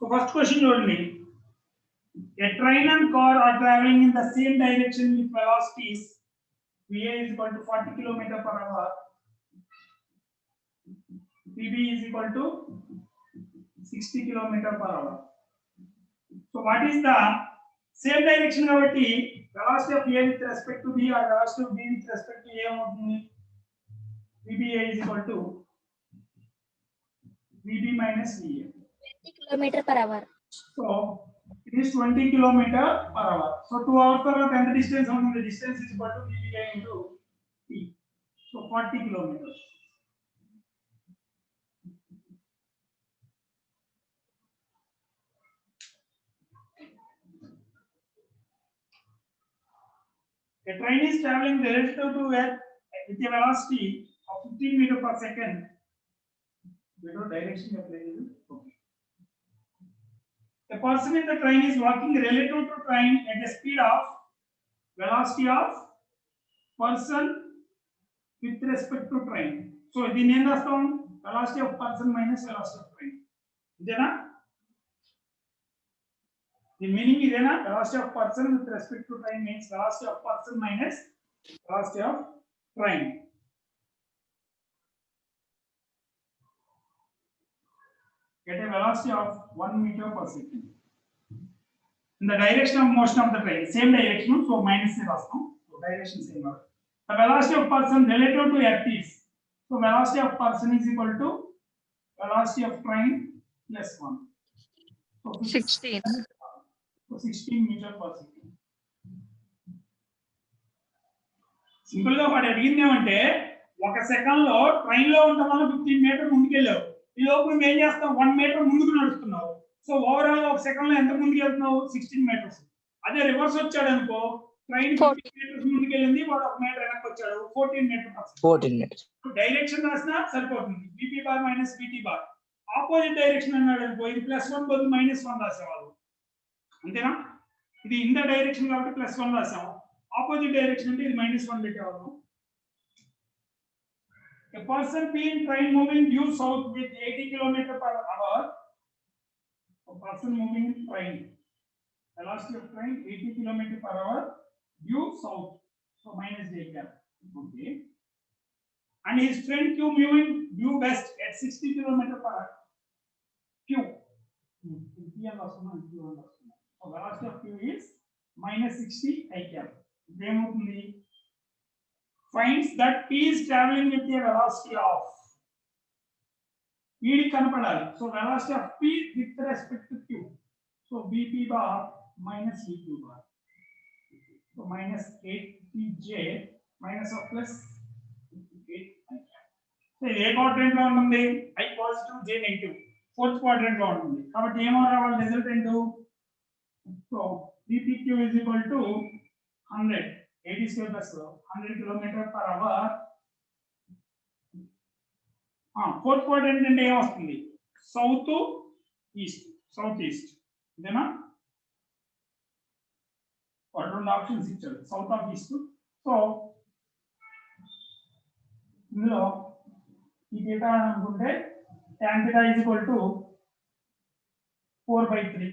So first question చూడండి. A train and car are traveling in the same direction with velocities va is equal to 40 km per hour, pb is equal to 60 km per hour. So what is the same direction కాబట్టి velocity of a with respect to b or velocity of b with respect to a అవుతుంది. vba is equal to vb minus va. 20 kilometer per hour. So it is 20 km per hour. So 2 hours తర్వాత ఎంత distance ఉంటుంది? Distance is equal to vba into t. So 40 kilometers. A train is traveling relative to earth with a velocity of 15 meter per second. We know direction apply. Okay. A person in the train is walking relative to train at a speed of velocity of person with respect to train. So దీన్ని ఏం రాస్తాం? velocity of person minus velocity of train. ఇదేనా? The meaning ఇదేనా? velocity of person with respect to train means velocity of person minus velocity of train. Get a velocity of 1 meter per second. In the direction of motion of the train, same direction, so minus se rastam. So direction same. The velocity of person relative to earth is, so velocity of person is equal to velocity of train plus 1. So 16. So 16 meter per second. Simple గా వాడు అడిగింది ఏమంటే ఒక second లో train లో ఉంటాం వల్ల 15 metre ముందుకెళ్ళావు. ఈ లోపు నువ్వు ఏం చేస్తావు? 1 మీటర్ ముందుకు నడుస్తున్నావు. సో ఓవరాల్ ఒక సెకండ్ లో ఎంత ముందుకు వెళ్తున్నావు? 16 మీటర్స్. అదే రివర్స్ వచ్చాడు అనుకో, ట్రైన్ 15 మీటర్స్ ముందుకు వెళ్ళింది, వాడు 1 మీటర్ వెనక్కి వచ్చాడు, 14 మీటర్. 14 minutes. డైరెక్షన్ రాసినా సరిపోతుంది. BP bar minus BT bar. Opposite direction అన్నాడు అనుకో, ఇది +1 బదులు -1 రాసేవాళ్ళు. అంతేనా? ఇది ఇన్ ద డైరెక్షన్ కాబట్టి +1 రాసాము. ఆపోజిట్ డైరెక్షన్ అంటే ఇది -1 పెట్టేవాళ్ళం. A person P in train moving due south with 80 km per hour. A person moving in train. Velocity of train 80 km per hour due south. So minus j cap. Okay. And his friend Q moving due west at 60 km per hour. Q. So velocity of Q is minus 60 I cap. ఏమవుతుంది? Finds that P is traveling with a velocity of E కనపడాలి. So velocity of P with respect to Q. So BP bar minus EQ bar. So minus 8J minus of plus 8 I cap. So A quadrant లో ఉంటుంది? I positive, J negative. Fourth quadrant లో ఉంటుంది. కాబట్టి ఏమో రావాలి resultant? So BPQ is equal to 100. 80 square plus 100 km/h. Fourth quadrant అంటే ఏం వస్తుంది? సౌత్ ఈస్ట్, సౌత్ ఈస్ట్ ఇదేనా? రెండు ఆప్షన్స్ ఇచ్చారు, సౌత్ ఆఫ్ ఈస్ట్. సో ఇందులో ఈ డేటా అనుకుంటే tan theta is equal to 4/3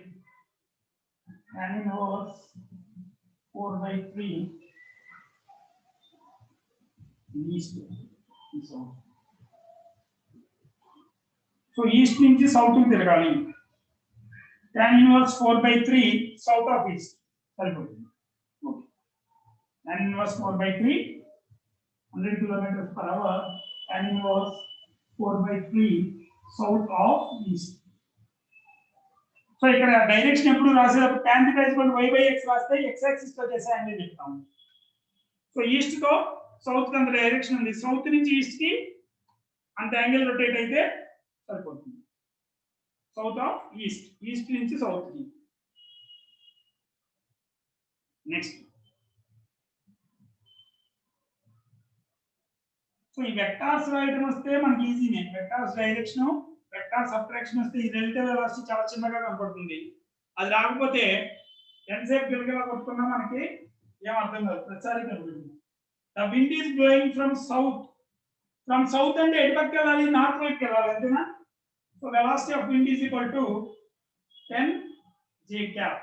tan inverse 4/3 east to south. So east నుంచి సౌత్ కి తిరగాలి. tan inverse 4/3 south of east సరిపోతుంది. Okay, tan inverse 4/3 100 km/h, tan inverse 4/3 south of east. So ఇక్కడ direction ఎప్పుడు రాసేటప్పుడు tan theta y/x రాస్తే x axis తో చేసే యాంగిల్ చెప్తాము. సో ఈస్ట్ తో సౌత్ కి అంత డైరెక్షన్ ఉంది, సౌత్ నుంచి ఈస్ట్ కి అంత యాంగిల్ రొటేట్ అయితే సరిపోతుంది. సౌత్ ఆఫ్ ఈస్ట్, ఈస్ట్ నుంచి సౌత్ కి. నెక్స్ట్ సో ఈ వెక్టార్స్ రాయడం వస్తే మనకి ఈజీనే. వెక్టార్స్ డైరెక్షన్, వెక్టార్ సబ్ట్రాక్షన్ వస్తే ఈ రిలేటివ్ వెలాసిటీ చాలా చిన్నగా కనపడుతుంది. అది రాకపోతే ఎంతసేపు గిలగిలా కొట్టుకున్నా మనకి ఏం అర్థం కాదు, ప్రతిసారి కనపడుతుంది. The wind is blowing from south. From south అంటే ఎటు పక్కకి వెళ్ళాలి? నార్త్ వైపుకి వెళ్ళాలి, అంతేనా? So velocity of wind is equal to 10 J cap.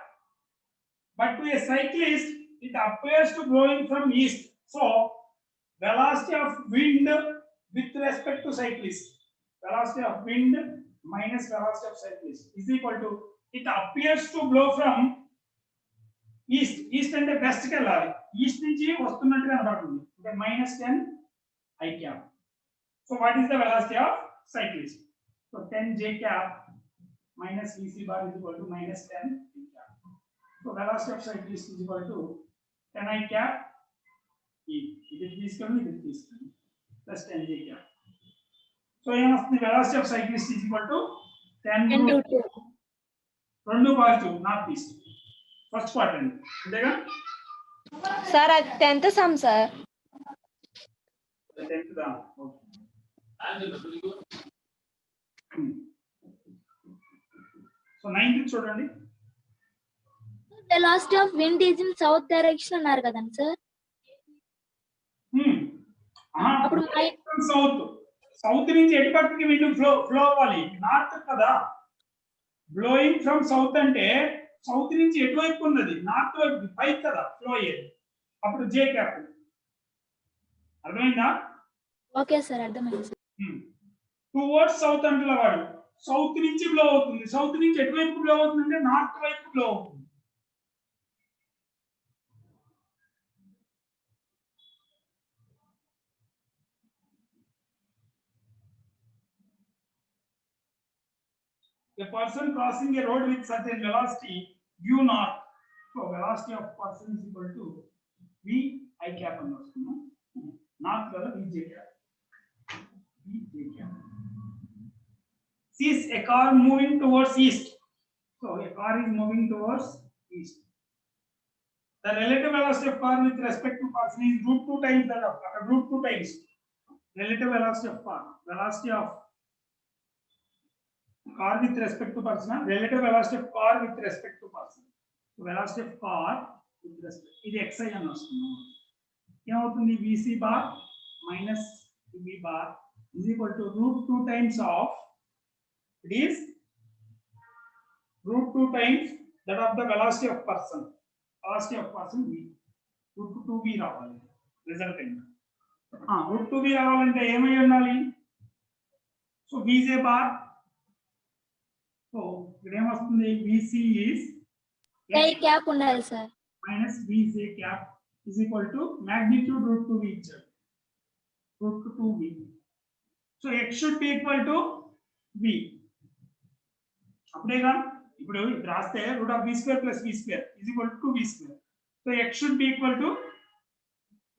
But to a cyclist, it appears to blowing from east. So velocity of wind with respect to cyclist, velocity of wind minus velocity of cyclist is equal to, it appears to blow from east. East అంటే west కి వెళ్ళాలి, east నుంచి వస్తున్నట్టుగా కనబడుతుంది, అంటే -10 I cap. So what is the velocity of cyclist? So 10 J cap minus VC bar is equal to -10 I cap. So velocity of cyclist is equal to 10 I cap. ఇది తీసుకొని ఇది తీసుకొని plus 10 J cap. So ఏమొస్తుంది? Velocity of cyclist is equal to 10 to 2. రెండు positive, north east, first quadrant, అంతేగా? Sir అది 10th some sir. 10th దా? Okay. So 9th చూడండి. Velocity of wind is in south direction అన్నారు కదండి sir. అప్పుడు south, south నుంచి ఎటు పక్కకి విండ్ ఫ్లో అవ్వాలి? నార్త్ కదా. బ్లోయింగ్ ఫ్రమ్ సౌత్ అంటే సౌత్ నుంచి ఎటువైపు ఉన్నది? నార్త్ వైపు, పైకి కదా ఫ్లో అయ్యేది. అప్పుడు J cap. అర్థమైందా? ఓకే సార్, అర్థమైంది సార్. టువర్డ్స్ సౌత్ అంటే వాడు సౌత్ నుంచి బ్లో అవుతుంది. సౌత్ నుంచి ఎటువైపు బ్లో అవుతుంది అంటే నార్త్ వైపు బ్లో అవుతుంది. A person crossing a road with certain velocity u naught. So velocity of person is equal to v I cap అని వస్తుంది. నాట్ కదా, v j cap. V j cap. Sees a car moving towards east. So a car is moving towards east. The relative velocity of car with respect to person is √2 times that of √2 times relative velocity of car. Velocity of car with respect to person, relative velocity of car with respect to person. So velocity of car with respect, ఇది xi అని వస్తుంది. ఏమవుతుంది? vc bar minus v bar is equal to √2 times of, it is √2 times that of the velocity of person. Velocity of person v, √2v రావాలి resultant. √2v రావాలంటే ఏమై ఉండాలి? So vj bar. So ఇక్కడ ఏమొస్తుంది? VC is I cap ఉండాలి sir. minus bj cap is equal to magnitude root 2v itself. Root 2v. So x should be equal to v. అప్పుడేగా ఇప్పుడు ఇది రాస్తే root of v square plus v square is equal to 2v square. So x should be equal to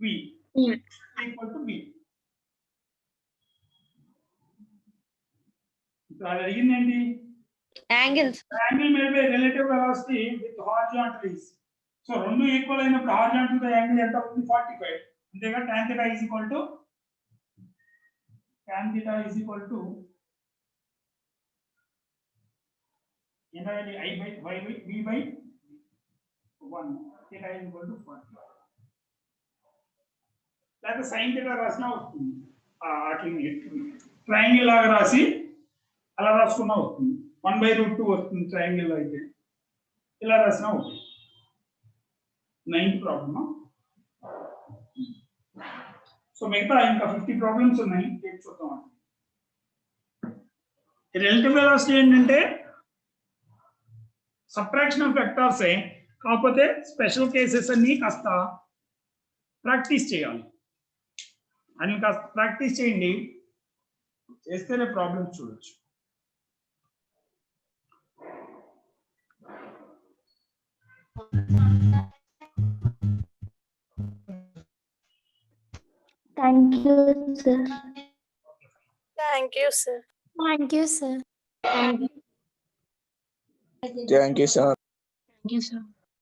v. Yeah. Equal to v. ఇప్పుడు అది అడిగింది ఏంటి? Angles Angle made by relative velocity with horizontals. So రెండు equal అయినప్పుడు horizontal తో angle ఎంత అవుతుంది? 45. అంతేగా tan theta is equal to ఎంత అది I by y by v by 1. theta is equal to 40. లేకపోతే sin theta రాసినా వస్తుంది. అట్లా ట్రయాంగిల్ లాగా రాసి అలా రాసుకున్నా వస్తుంది. 1/√2 వస్తుంది ట్రయాంగిల్ లో అయితే. ఇలా రాసినా వస్తుంది. 9th problem. సో మిగతా ఇంకా 50 ప్రాబ్లమ్స్ ఉన్నాయి. చూద్దాం. రిలేటివ్ వెలాసిటీ ఏంటంటే సబ్ట్రాక్షన్ ఆఫ్ వెక్టార్స్ కాకపోతే స్పెషల్ కేసెస్ అన్ని కాస్త ప్రాక్టీస్ చేయాలి. అని కాస్త ప్రాక్టీస్ చేయండి. చేస్తేనే ప్రాబ్లమ్స్ చూడొచ్చు. Thank you, sir. Thank you, sir. Thank you, sir. Thank you, sir. Thank you, sir.